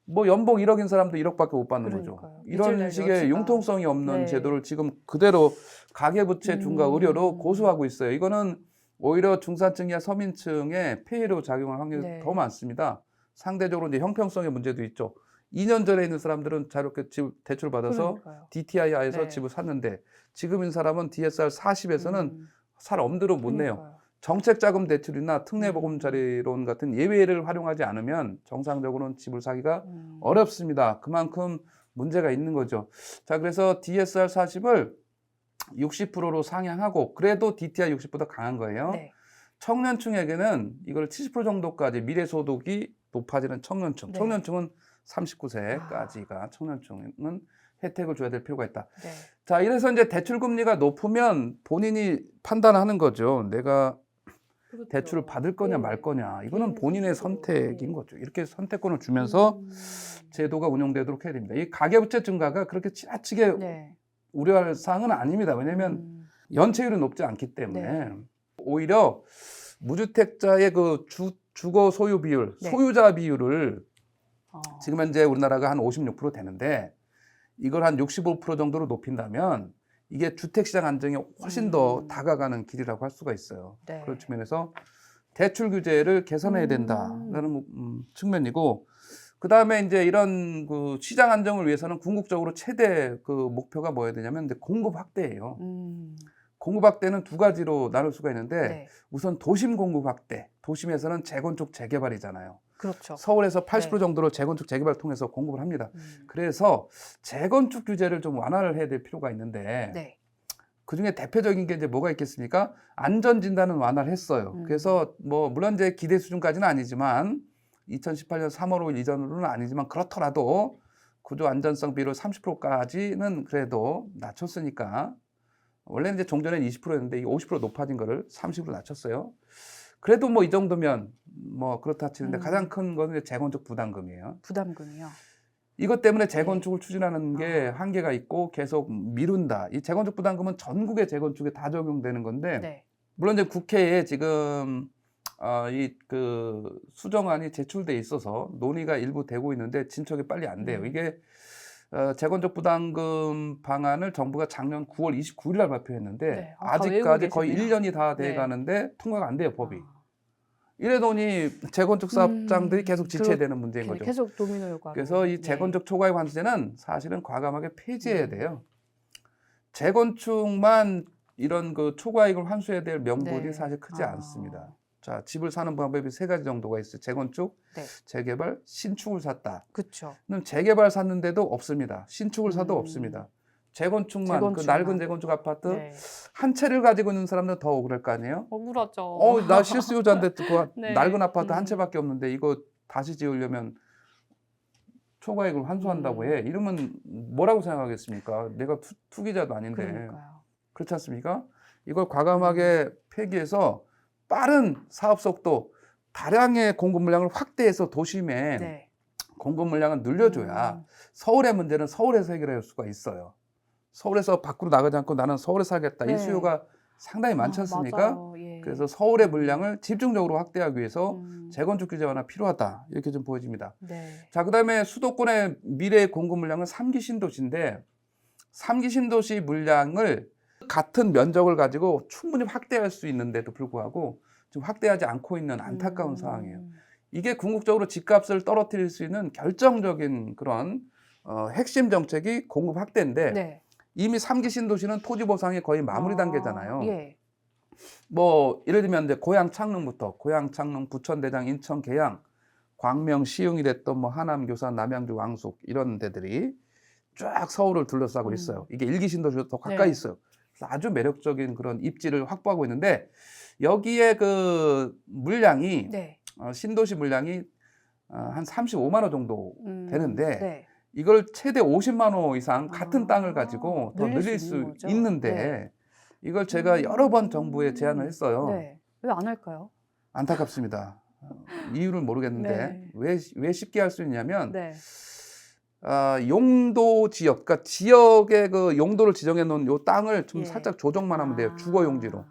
뭐 연봉 1억인 사람도 1억밖에 못 받는 거죠. 그러니까요. 이런 빚을 식의 낼 여지가. 융통성이 없는 네. 제도를 지금 그대로 가계부채 중과 의료로 고수하고 있어요. 이거는 오히려 중산층이나 서민층의 폐해로 작용할 확률이 네. 더 많습니다. 상대적으로 이제 형평성의 문제도 있죠. 2년 전에 있는 사람들은 자유롭게 집 대출 받아서 그러니까요. DTI 하에서 네. 집을 샀는데, 지금인 사람은 DSR 40에서는 살 엄두로 못 내요. 그러니까요. 정책자금 대출이나 특례보금자리론 같은 예외를 활용하지 않으면 정상적으로는 집을 사기가 어렵습니다. 그만큼 문제가 있는 거죠. 자, 그래서 DSR 40을 60%로 상향하고, 그래도 DTI 60보다 강한 거예요. 네. 청년층에게는 이걸 70% 정도까지 미래소득이 높아지는 청년층. 네. 청년층은 39세까지가 청년층은 혜택을 줘야 될 필요가 있다. 네. 자, 이래서 이제 대출 금리가 높으면 본인이 판단하는 거죠. 내가 그렇죠. 대출을 받을 거냐 네. 말 거냐. 이거는 개인 본인의 선택으로. 선택인 네. 거죠. 이렇게 선택권을 주면서 제도가 운영되도록 해야 됩니다. 이 가계부채 증가가 그렇게 지나치게 네. 우려할 사항은 아닙니다. 왜냐하면 연체율이 높지 않기 때문에. 네. 오히려 무주택자의 그 주거 소유 비율, 네. 소유자 비율을 지금 어. 현재 우리나라가 한 56% 되는데, 이걸 한 65% 정도로 높인다면 이게 주택시장 안정에 훨씬 더 다가가는 길이라고 할 수가 있어요. 네. 그런 측면에서 대출 규제를 개선해야 된다라는 측면이고, 그 다음에 이제 이런 그 시장 안정을 위해서는 궁극적으로 최대 그 목표가 뭐여야 되냐면 이제 공급 확대예요. 공급 확대는 두 가지로 나눌 수가 있는데, 네. 우선 도심 공급 확대. 도심에서는 재건축 재개발이잖아요. 그렇죠. 서울에서 80% 네. 정도로 재건축 재개발 통해서 공급을 합니다. 그래서 재건축 규제를 좀 완화를 해야 될 필요가 있는데, 네. 그중에 대표적인 게 이제 뭐가 있겠습니까? 안전진단은 완화를 했어요. 그래서 뭐 물론 이제 기대 수준까지는 아니지만 2018년 3월 5일 이전으로는 아니지만, 그렇더라도 구조 안전성 비율 30%까지는 그래도 낮췄으니까, 원래는 이제 종전엔 20%였는데 이게 50% 높아진 거를 30% 낮췄어요. 그래도 뭐 이 정도면 뭐 그렇다 치는데, 가장 큰 거는 이제 재건축 부담금이에요. 부담금이요. 이것 때문에 재건축을 추진하는 게 한계가 있고 계속 미룬다. 이 재건축 부담금은 전국의 재건축에 다 적용되는 건데, 네. 물론 이제 국회에 지금 이 그 수정안이 제출돼 있어서 논의가 일부 되고 있는데 진척이 빨리 안 돼요. 이게 재건축 부담금 방안을 정부가 작년 9월 29일 날 발표했는데, 네. 다 외우고 아직까지 거의 계시네요. 1년이 다 네. 돼 가는데 통과가 안 돼요, 법이. 이래더니 재건축 사업장들이 계속 지쳐야 되는 문제인 거죠. 계속 도미노 효과가. 그래서 이 재건축 초과익 환수제는 사실은 과감하게 폐지해야 돼요. 재건축만 이런 그 초과익을 환수해야 될 명분이 네. 사실 크지 않습니다. 자, 집을 사는 방법이 세 가지 정도가 있어요. 재건축, 네. 재개발, 신축을 샀다. 그렇죠. 그럼 재개발 샀는데도 없습니다. 신축을 사도 없습니다. 재건축만, 그 낡은 재건축 아파트 네. 한 채를 가지고 있는 사람들은 더 억울할 거 아니에요? 억울하죠. 나 실수요자인데 그 네. 낡은 아파트 한 채밖에 없는데 이거 다시 지으려면 초과익을 환수한다고 해. 이러면 뭐라고 생각하겠습니까? 내가 투기자도 아닌데. 그러니까요. 그렇지 않습니까? 이걸 과감하게 폐기해서 빠른 사업 속도, 다량의 공급 물량을 확대해서 도심에 네. 공급 물량을 늘려줘야 서울의 문제는 서울에서 해결할 수가 있어요. 서울에서 밖으로 나가지 않고 나는 서울에 살겠다. 네. 이 수요가 상당히 많지 않습니까? 맞아요. 예. 그래서 서울의 물량을 집중적으로 확대하기 위해서 재건축 규제 완화 필요하다. 이렇게 좀 보여집니다. 네. 자, 그다음에 수도권의 미래 공급 물량은 3기 신도시인데, 3기 신도시 물량을 같은 면적을 가지고 충분히 확대할 수 있는데도 불구하고 지금 확대하지 않고 있는 안타까운 상황이에요. 이게 궁극적으로 집값을 떨어뜨릴 수 있는 결정적인 그런 핵심 정책이 공급 확대인데, 네. 이미 3기 신도시는 토지 보상이 거의 마무리 단계잖아요. 예. 뭐 예를 들면 이제 고양 창릉부터, 고양 창릉, 부천 대장, 인천 계양, 광명 시흥이 됐던 뭐 하남 교산, 남양주 왕숙 이런 데들이 쫙 서울을 둘러싸고 있어요. 이게 1기 신도시보다 더 가까이 네. 있어요. 그래서 아주 매력적인 그런 입지를 확보하고 있는데 여기에 그 물량이 네. 신도시 물량이 한 35만 호 정도 되는데 네. 이걸 최대 50만 호 이상 같은 땅을 가지고 더 늘릴 늘릴 수 수 있는 거죠. 있는데 네. 이걸 제가 여러 번 정부에 제안을 했어요. 네. 왜 안 할까요? 안타깝습니다. 이유를 모르겠는데 네. 왜 쉽게 할 수 있냐면 네. 용도 지역, 그러니까 지역의 그 용도를 지정해 놓은 요 땅을 좀 예. 살짝 조정만 하면 돼요. 주거 용지로.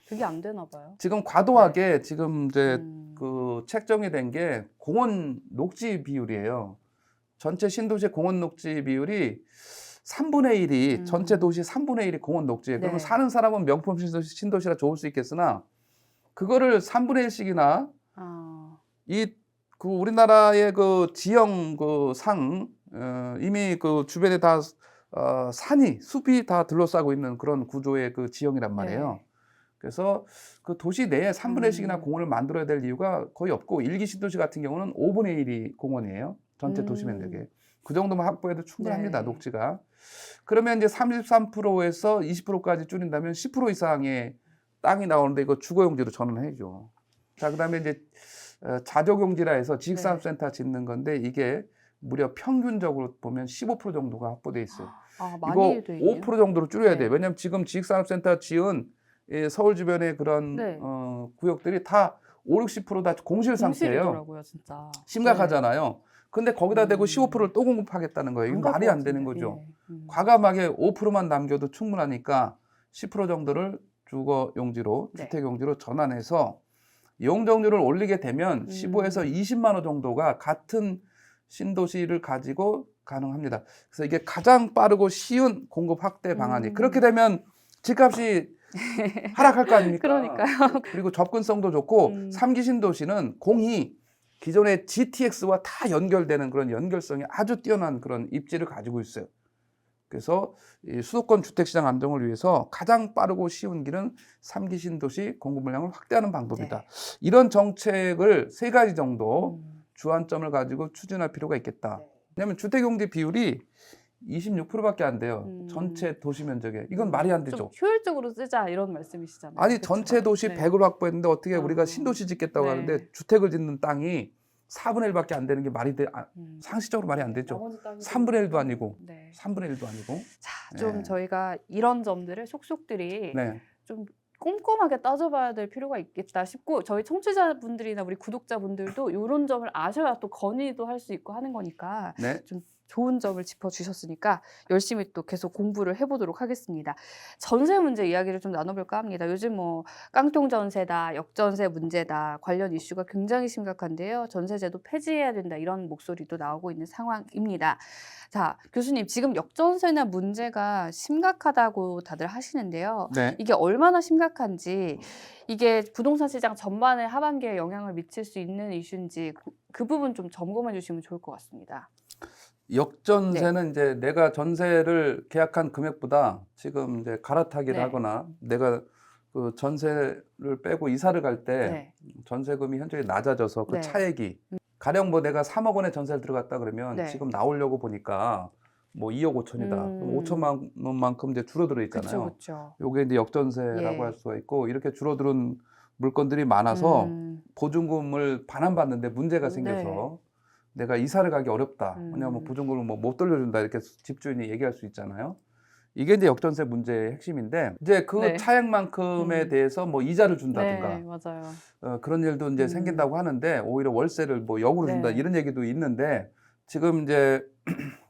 그게 안 되나 봐요. 지금 과도하게 지금 이제 음. 그 책정이 된 게 공원 녹지 비율이에요. 전체 신도시 공원 녹지 비율이 3분의 1이 전체 도시 3분의 1이 공원 녹지예요. 그러면 네. 사는 사람은 명품 신도시라 좋을 수 있겠으나 그거를 3분의 1씩이나 그 우리나라의 그 지형 그 상 이미 그 주변에 다 산이 숲이 다 둘러싸고 있는 그런 구조의 그 지형이란 말이에요. 네. 그래서 그 도시 내에 3분의 1씩이나 공원을 만들어야 될 이유가 거의 없고 일기 신도시 같은 경우는 5분의 1이 공원이에요. 전체 도시 면적에. 그 정도만 확보해도 충분합니다. 네. 녹지가. 그러면 이제 33%에서 20%까지 줄인다면 10% 이상의 땅이 나오는데 이거 주거용지로 전환해야죠. 자, 그다음에 이제 자족용지라 해서 지식산업센터 짓는 건데 이게 무려 평균적으로 보면 15% 정도가 확보돼 있어요. 많이 이거 돼 있네요. 5% 정도로 줄여야 네. 돼요. 왜냐하면 지금 지식산업센터 지은 서울 주변의 그런 네. 구역들이 다 50~60%다 공실 상태예요. 공실이더라고요, 진짜. 심각하잖아요. 근데 거기다 대고 15%를 또 공급하겠다는 거예요. 이건 말이 안 되는 거죠. 과감하게 5%만 남겨도 충분하니까 10% 정도를 주거용지로, 네. 주택용지로 전환해서 용적률을 올리게 되면 15에서 20만 호 정도가 같은 신도시를 가지고 가능합니다. 그래서 이게 가장 빠르고 쉬운 공급 확대 방안이 그렇게 되면 집값이 하락할 거 아닙니까? 그러니까요. 그리고 접근성도 좋고 3기 신도시는 공이 기존의 GTX와 다 연결되는 그런 연결성이 아주 뛰어난 그런 입지를 가지고 있어요. 그래서 이 수도권 주택시장 안정을 위해서 가장 빠르고 쉬운 길은 3기 신도시 공급 물량을 확대하는 방법이다. 네. 이런 정책을 3가지 정도 주안점을 가지고 추진할 필요가 있겠다. 왜냐하면 주택용지 비율이 26%밖에 안 돼요. 전체 도시 면적에. 이건 말이 안 되죠. 좀 효율적으로 쓰자 이런 말씀이시잖아요. 아니 그쵸? 전체 도시 네. 100을 확보했는데 어떻게 우리가 신도시 짓겠다고 네. 하는데 주택을 짓는 땅이 4분의 1밖에 안 되는 게 말이 돼? 상식적으로 말이 안 되죠. 나머지 땅이 3분의 1도 아니고 네. 3분의 1도 아니고. 자, 좀 네. 저희가 이런 점들을 속속들이 네. 좀 꼼꼼하게 따져봐야 될 필요가 있겠다 싶고 저희 청취자분들이나 우리 구독자분들도 이런 점을 아셔야 또 건의도 할 수 있고 하는 거니까 네. 좀 좋은 점을 짚어주셨으니까 열심히 또 계속 공부를 해보도록 하겠습니다. 전세 문제 이야기를 좀 나눠볼까 합니다. 요즘 뭐 깡통 전세다, 역전세 문제다 관련 이슈가 굉장히 심각한데요. 전세제도 폐지해야 된다 이런 목소리도 나오고 있는 상황입니다. 자, 교수님 지금 역전세나 문제가 심각하다고 다들 하시는데요. 네. 이게 얼마나 심각한지 이게 부동산 시장 전반에 하반기에 영향을 미칠 수 있는 이슈인지 그 부분 좀 점검해 주시면 좋을 것 같습니다. 역전세는 이제 내가 전세를 계약한 금액보다 지금 이제 갈아타기를 네. 하거나 내가 그 전세를 빼고 이사를 갈 때 네. 전세금이 현저히 낮아져서 그 네. 차액이 가령 뭐 내가 3억 원에 전세를 들어갔다 그러면 네. 지금 나오려고 보니까 뭐 2억 5천이다. 그럼 5천만 원만큼 이제 줄어들어 있잖아요. 그렇죠. 요게 이제 역전세라고 예. 할 수가 있고 이렇게 줄어드는 물건들이 많아서 보증금을 반환받는데 문제가 생겨서 내가 이사를 가기 어렵다. 왜냐하면 보증금을 뭐 못 돌려준다 이렇게 집주인이 얘기할 수 있잖아요. 이게 이제 역전세 문제의 핵심인데 이제 그 네. 차액만큼에 대해서 뭐 이자를 준다든가 네, 맞아요. 그런 일도 이제 생긴다고 하는데 오히려 월세를 뭐 역으로 준다 네. 이런 얘기도 있는데 지금 이제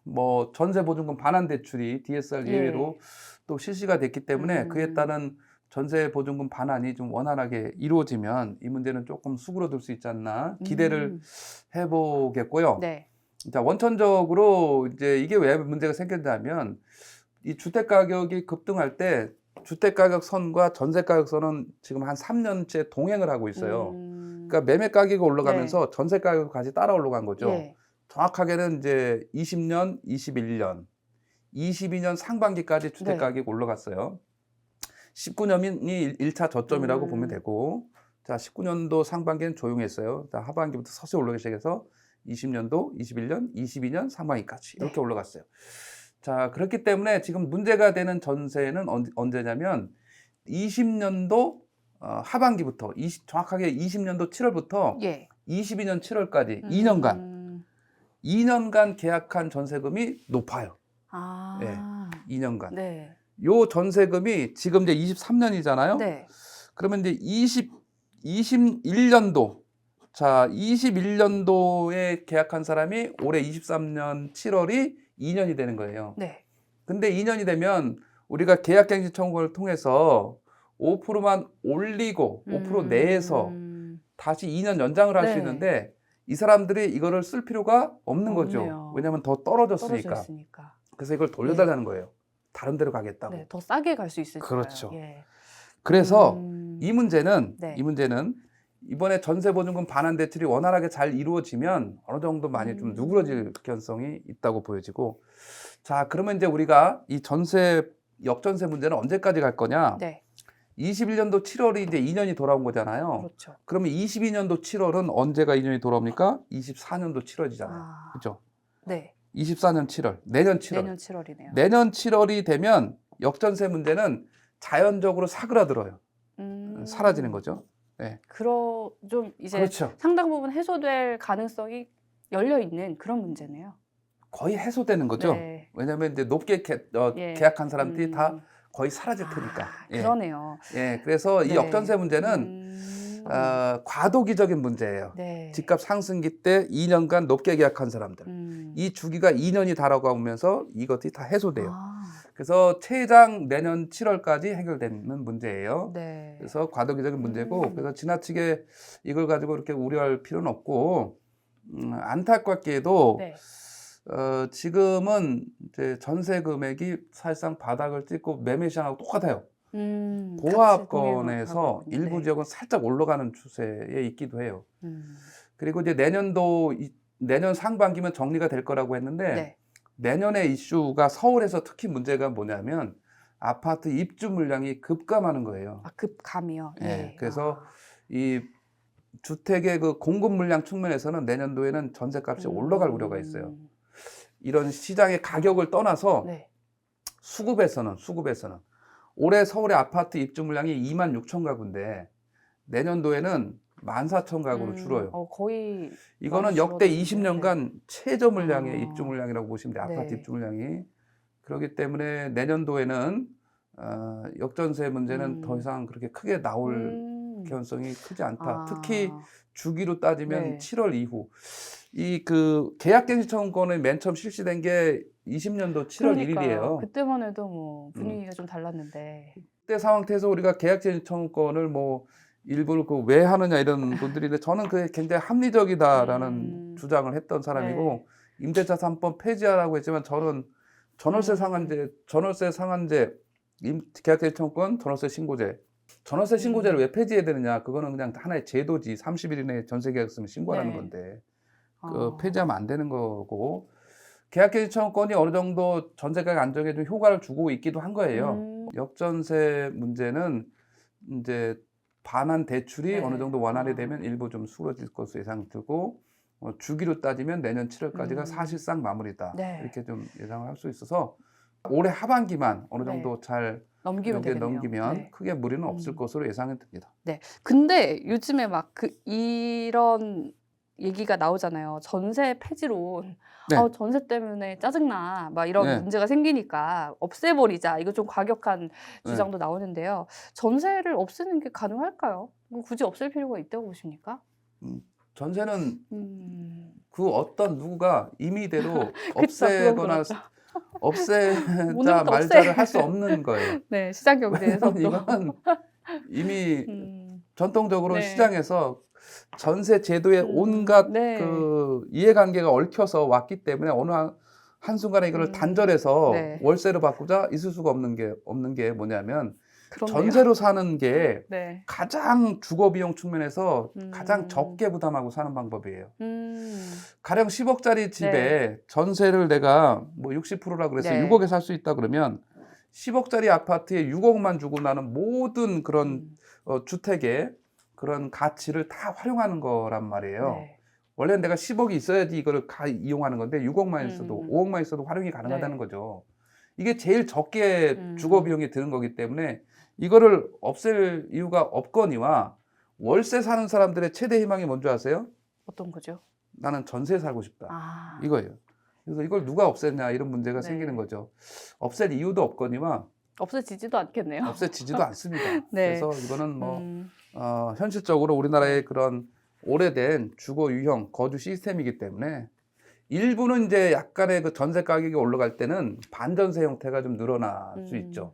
뭐 전세 보증금 반환 대출이 DSR 예외로 또 실시가 됐기 때문에 그에 따른 전세 보증금 반환이 좀 원활하게 이루어지면 이 문제는 조금 수그러들 수 있지 않나 기대를 해보겠고요. 네. 자, 원천적으로 이제 이게 왜 문제가 생겼냐면 이 주택 가격이 급등할 때 주택 가격 선과 전세 가격 선은 지금 한 3년째 동행을 하고 있어요. 그러니까 매매 가격이 올라가면서 전세 가격도 같이 따라 올라간 거죠. 예. 정확하게는 이제 20년, 21년, 22년 상반기까지 주택 네. 가격이 올라갔어요. 19년이 1차 저점이라고 보면 되고, 자, 19년도 상반기는 조용했어요. 자, 하반기부터 서서히 올라가기 시작해서 20년도, 21년, 22년 상반기까지 이렇게 올라갔어요. 자, 그렇기 때문에 지금 문제가 되는 전세는 언제냐면 20년도 하반기부터 정확하게 20년도 7월부터 예. 22년 7월까지 2년간 계약한 전세금이 높아요. 예, 아. 2년간. 네. 요 전세금이 지금 이제 23년이잖아요. 네. 그러면 이제 21년도, 자, 21년도에 계약한 사람이 올해 23년 7월이 2년이 되는 거예요. 네. 근데 2년이 되면 우리가 계약갱신 청구를 통해서 5%만 올리고 5% 내에서 다시 2년 연장을 할 수 네. 있는데 이 사람들이 이거를 쓸 필요가 없는 거죠. 없네요. 왜냐하면 더 떨어졌으니까. 떨어져 있으니까. 그래서 이걸 돌려달라는 거예요. 다른 데로 가겠다고. 네, 더 싸게 갈 수 있으니까요. 그렇죠. 예. 그래서 이 문제는 네. 이번에 전세보증금 반환 대출이 원활하게 잘 이루어지면 어느 정도 많이 좀 누그러질 가능성이 있다고 보여지고, 자, 그러면 이제 우리가 이 역전세 문제는 언제까지 갈 거냐? 네. 21년도 7월이 이제 2년이 돌아온 거잖아요. 그렇죠. 그러면 22년도 7월은 언제가 2년이 돌아옵니까? 24년도 7월이잖아요. 아. 그렇죠? 네. 24년 7월, 내년 7월. 내년 7월이네요. 내년 7월이 되면 역전세 문제는 자연적으로 사그라들어요. 사라지는 거죠. 네. 좀 이제 그렇죠. 상당 부분 해소될 가능성이 열려 있는 그런 문제네요. 거의 해소되는 거죠. 네. 왜냐하면 이제 높게 예. 계약한 사람들이 다 거의 사라질 테니까. 예. 그러네요. 예, 그래서 이 네. 역전세 문제는 과도기적인 문제예요. 네. 집값 상승기 때 2년간 높게 계약한 사람들. 이 주기가 2년이 달아가면서 이것이 다 해소돼요. 그래서 최장 내년 7월까지 해결되는 문제예요. 네. 그래서 과도기적인 문제고, 그래서 지나치게 이걸 가지고 이렇게 우려할 필요는 없고, 안타깝게도 네. 지금은 이제 전세 금액이 사실상 바닥을 찍고 매매 시장하고 똑같아요. 보합권에서 일부 지역은 살짝 올라가는 추세에 있기도 해요. 그리고 이제 내년 상반기면 정리가 될 거라고 했는데, 네. 내년의 이슈가 서울에서 특히 문제가 뭐냐면 아파트 입주 물량이 급감하는 거예요. 급감이요. 예. 예. 그래서 이 주택의 그 공급 물량 측면에서는 내년도에는 전세값이 올라갈 우려가 있어요. 이런 시장의 가격을 떠나서 네. 수급에서는 올해 서울의 아파트 입주 물량이 2만 6천 가구인데 내년도에는 14,000가구로 줄어요. 거의 이거는 많이 역대 줄어드네요. 20년간 최저 물량의 입주 물량이라고 보시면 돼요. 아파트 네. 입주 물량이. 그렇기 때문에 내년도에는 역전세 문제는 더 이상 그렇게 크게 나올 개연성이 크지 않다. 특히 주기로 따지면 네. 7월 이후 이 그 계약갱신청구권이 맨 처음 실시된 게 20년도 7월 그러니까요. 1일이에요. 그때만 해도 뭐 분위기가 좀 달랐는데. 그때 상황에서 우리가 계약갱신청구권을 뭐 일부러 왜 하느냐 이런 분들인데 저는 그게 굉장히 합리적이다라는 주장을 했던 사람이고, 네. 임대차 3법 폐지하라고 했지만 저는 전월세 상한제, 계약갱신청구권, 전월세 신고제를 왜 폐지해야 되느냐? 그거는 그냥 하나의 제도지. 30일 이내에 전세 계약 쓰면 신고하라는 네. 건데 폐지하면 안 되는 거고, 계약갱신청구권이 어느 정도 전세 가격 안정에 좀 효과를 주고 있기도 한 거예요. 역전세 문제는 이제 반환 대출이 네. 어느 정도 완화가 되면 일부 좀 수그러질 것으로 예상되고, 주기로 따지면 내년 7월까지가 사실상 마무리다. 네. 이렇게 좀 예상을 할 수 있어서 올해 하반기만 어느 네. 정도 잘 넘기면 되겠네요. 넘기면 네. 크게 무리는 없을 것으로 예상이 됩니다. 네. 근데 요즘에 막 이런 얘기가 나오잖아요. 전세 폐지로 네. 전세 때문에 짜증나 막 이런 네. 문제가 생기니까 없애버리자. 이거 좀 과격한 주장도 나오는데요. 전세를 없애는 게 가능할까요? 뭐 굳이 없앨 필요가 있다고 보십니까? 전세는 그 어떤 누구가 임의대로 그쵸, 그건 없애거나 그렇죠. 없애자 오늘부터 말자를 할 수 없는 거예요. 네, 시장 경제에서도. 이건 이미 전통적으로 네. 시장에서 전세 제도에 온갖 네. 그 이해관계가 얽혀서 왔기 때문에 어느 한순간에 이걸 단절해서 네. 월세로 바꾸자 있을 수가 없는 게 뭐냐면 그렇네요. 전세로 사는 게 네. 가장 주거 비용 측면에서 가장 적게 부담하고 사는 방법이에요. 가령 10억짜리 집에 전세를 내가 뭐 60%라 그래서 네. 6억에 살 수 있다 그러면 10억짜리 아파트에 6억만 주고 나는 모든 그런 주택의 그런 가치를 다 활용하는 거란 말이에요. 네. 원래는 내가 10억이 있어야지 이거를 이용하는 건데 6억만 있어도 5억만 있어도 활용이 가능하다는 네. 거죠. 이게 제일 적게 음. 주거 비용이 드는 거기 때문에 이거를 없앨 이유가 없거니와 월세 사는 사람들의 최대 희망이 뭔지 아세요? 어떤 거죠? 나는 전세 살고 싶다. 아. 이거예요. 그래서 이걸 누가 없앴냐 이런 문제가 네. 생기는 거죠. 없앨 이유도 없거니와 없어지지도 않겠네요. 없애지지도 않습니다. 네. 그래서 이거는 뭐 음. 현실적으로 우리나라의 그런 오래된 주거 유형 거주 시스템이기 때문에 일부는 이제 약간의 그 전세 가격이 올라갈 때는 반전세 형태가 좀 늘어날 수 있죠.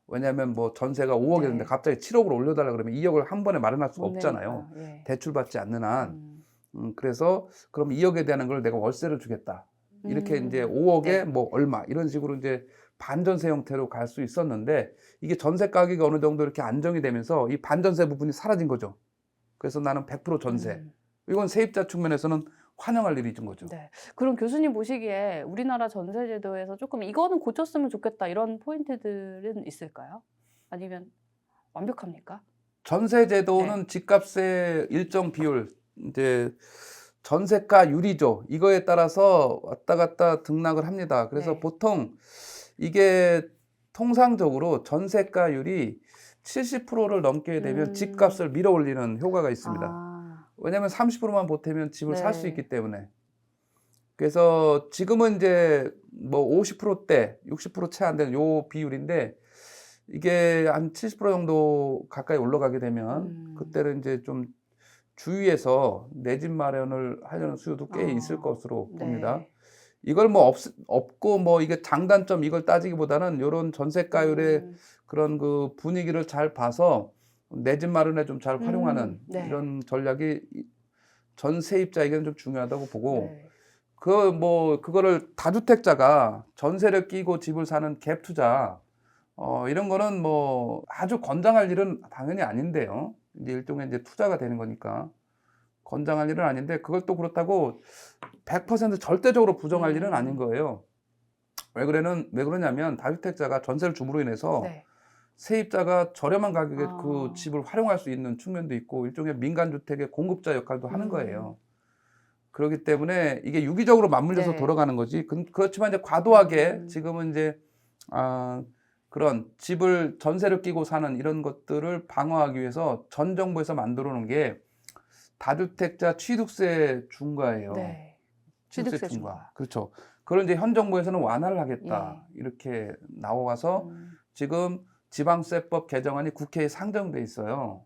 왜냐하면 뭐 전세가 5억이었는데 네. 갑자기 7억으로 올려달라 그러면 2억을 한 번에 마련할 수가 못 없잖아요. 내니까요. 예. 대출 받지 않는 한. 음. 그래서 그럼 2억에 대한 걸 내가 월세를 주겠다. 이렇게 이제 5억에 네. 뭐 얼마 이런 식으로 이제 반전세 형태로 갈 수 있었는데 이게 전세 가격이 어느 정도 이렇게 안정이 되면서 이 반전세 부분이 사라진 거죠. 그래서 나는 100% 전세. 이건 세입자 측면에서는 환영할 일이인 거죠. 네. 그럼 교수님 보시기에 우리나라 전세 제도에서 조금 이거는 고쳤으면 좋겠다 이런 포인트들은 있을까요? 아니면 완벽합니까? 전세 제도는 집값의 일정 비율, 이제 전세가율이죠. 이거에 따라서 왔다 갔다 등락을 합니다. 그래서 네. 보통 이게 통상적으로 전세가율이 70%를 넘게 되면 집값을 밀어 올리는 효과가 있습니다. 아. 왜냐하면 30%만 보태면 집을 살 수 네. 있기 때문에. 그래서 지금은 이제 뭐 50%대, 60% 채 안 되는 요 비율인데 이게 한 70% 정도 가까이 올라가게 되면 그때는 이제 좀 주위에서 내 집 마련을 하려는 수요도 꽤 있을 것으로 봅니다. 네. 이걸 뭐 없고 뭐 이게 장단점 이걸 따지기보다는 요런 전세가율의 그런 그 분위기를 잘 봐서 내 집 마련에 좀 잘 활용하는 네. 이런 전략이 전 세입자에게는 좀 중요하다고 보고 네. 그거를 다주택자가 전세를 끼고 집을 사는 갭 투자 이런 거는 뭐 아주 권장할 일은 당연히 아닌데요. 이제 일종의 이제 투자가 되는 거니까 권장할 일은 아닌데 그걸 또 그렇다고 100% 절대적으로 부정할 일은 아닌 거예요. 왜 그러냐면 다주택자가 전세를 줌으로 인해서 네. 세입자가 저렴한 가격에 그 집을 활용할 수 있는 측면도 있고 일종의 민간주택의 공급자 역할도 하는 거예요. 그렇기 때문에 이게 유기적으로 맞물려서 네. 돌아가는 거지. 그렇지만 이제 과도하게 지금은 이제 그런 집을 전세를 끼고 사는 이런 것들을 방어하기 위해서 전 정부에서 만들어 놓은 게 다주택자 취득세 중과예요. 네. 취득세 중과. 그렇죠. 그걸 이제 현 정부에서는 완화를 하겠다. 예. 이렇게 나와서 지금 지방세법 개정안이 국회에 상정돼 있어요.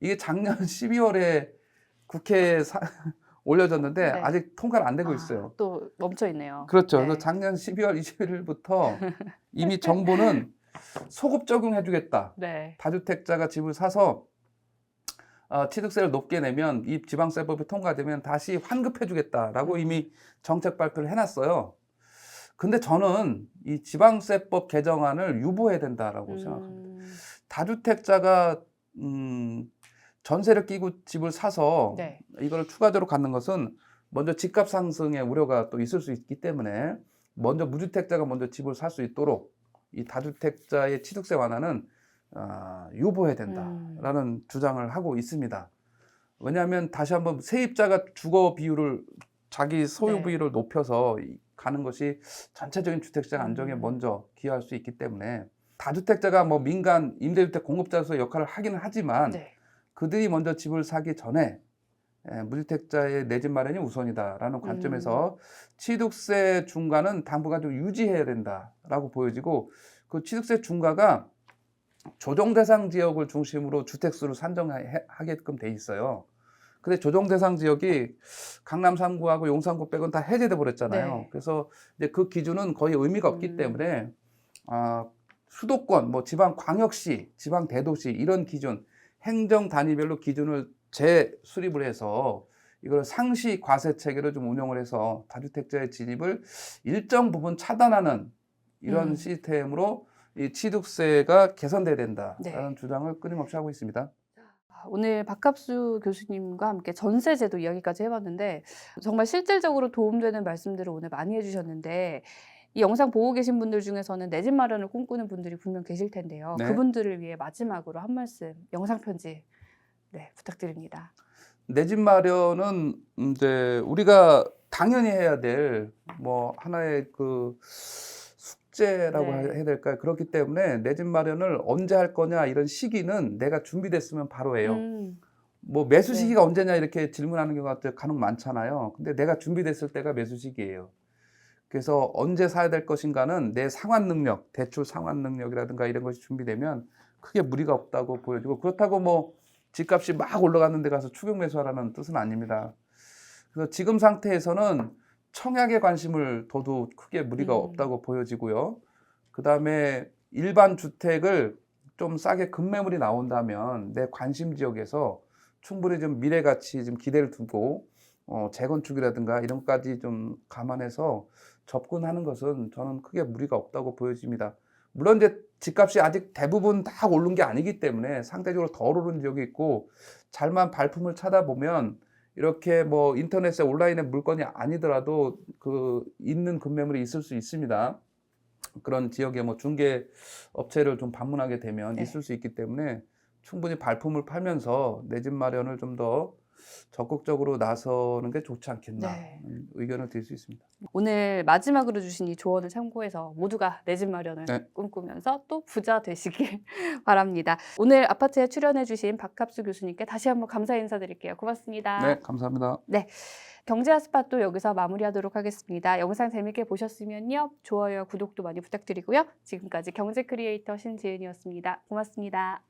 이게 작년 12월에 국회에 올려졌는데 네. 아직 통과는 안 되고 있어요. 또 멈춰 있네요. 그렇죠. 네. 그래서 작년 12월 21일부터 이미 정부는 소급 적용해 주겠다. 네. 다주택자가 집을 사서 취득세를 높게 내면 이 지방세법이 통과되면 다시 환급해 주겠다라고 이미 정책 발표를 해놨어요. 근데 저는 이 지방세법 개정안을 유보해야 된다라고 생각합니다. 다주택자가 전세를 끼고 집을 사서 네. 이걸 추가적으로 갖는 것은 먼저 집값 상승의 우려가 또 있을 수 있기 때문에 먼저 무주택자가 먼저 집을 살 수 있도록 이 다주택자의 취득세 완화는 유보해야 된다라는 주장을 하고 있습니다. 왜냐하면 다시 한번 세입자가 주거 비율을 자기 소유 비율을 높여서 가는 것이 전체적인 주택시장 안정에 먼저 기여할 수 있기 때문에 다주택자가 뭐 민간 임대주택 공급자로서 역할을 하기는 하지만 그들이 먼저 집을 사기 전에 무주택자의 내 집 마련이 우선이다라는 관점에서 취득세 중과는 당분간 좀 유지해야 된다라고 보여지고 그 취득세 중과가 조정 대상 지역을 중심으로 주택수를 산정하게끔 돼 있어요. 근데 조정 대상 지역이 강남 3구하고 용산구 빼고는 다 해제돼 버렸잖아요. 네. 그래서 이제 그 기준은 거의 의미가 없기 때문에 수도권, 뭐 지방 광역시, 지방 대도시 이런 기준, 행정 단위별로 기준을 재수립을 해서 이걸 상시 과세 체계로 좀 운영을 해서 다주택자의 진입을 일정 부분 차단하는 이런 시스템으로 이 취득세가 개선돼야 된다라는 주장을 끊임없이 하고 있습니다. 오늘 박합수 교수님과 함께 전세제도 이야기까지 해봤는데 정말 실질적으로 도움되는 말씀들을 오늘 많이 해주셨는데 이 영상 보고 계신 분들 중에서는 내 집 마련을 꿈꾸는 분들이 분명 계실 텐데요. 네. 그분들을 위해 마지막으로 한 말씀, 영상 편지 부탁드립니다. 내 집 마련은 이제 우리가 당연히 해야 될 뭐 하나의 그 숙제라고 네. 해야 될까요? 그렇기 때문에 내 집 마련을 언제 할 거냐 이런 시기는 내가 준비됐으면 바로 해요. 뭐 매수 네. 시기가 언제냐 이렇게 질문하는 경우가 간혹 많잖아요. 근데 내가 준비됐을 때가 매수 시기예요. 그래서 언제 사야 될 것인가는 내 상환 능력, 대출 상환 능력이라든가 이런 것이 준비되면 크게 무리가 없다고 보여지고, 그렇다고 뭐 집값이 막 올라가는 데 가서 추격 매수하라는 뜻은 아닙니다. 그래서 지금 상태에서는 청약에 관심을 둬도 크게 무리가 없다고 보여지고요. 그다음에 일반 주택을 좀 싸게 급매물이 나온다면 내 관심 지역에서 충분히 좀 미래 가치 좀 기대를 두고 재건축이라든가 이런 것까지 좀 감안해서 접근하는 것은 저는 크게 무리가 없다고 보여집니다. 물론 이제 집값이 아직 대부분 다 오른 게 아니기 때문에 상대적으로 덜 오른 지역이 있고, 잘만 발품을 찾아보면 이렇게 뭐 인터넷에 온라인에 물건이 아니더라도 그 있는 급매물이 있을 수 있습니다. 그런 지역에 뭐 중개 업체를 좀 방문하게 되면 네. 있을 수 있기 때문에 충분히 발품을 팔면서 내 집 마련을 좀 더 적극적으로 나서는 게 좋지 않겠나 네. 의견을 드릴 수 있습니다. 오늘 마지막으로 주신 이 조언을 참고해서 모두가 내 집 마련을 네. 꿈꾸면서 또 부자 되시길 바랍니다. 오늘 아파트에 출연해 주신 박합수 교수님께 다시 한번 감사 인사드릴게요. 고맙습니다. 네, 감사합니다. 경제핫스팟도 여기서 마무리하도록 하겠습니다. 영상 재밌게 보셨으면요, 좋아요와 구독도 많이 부탁드리고요. 지금까지 경제 크리에이터 신지은이었습니다. 고맙습니다.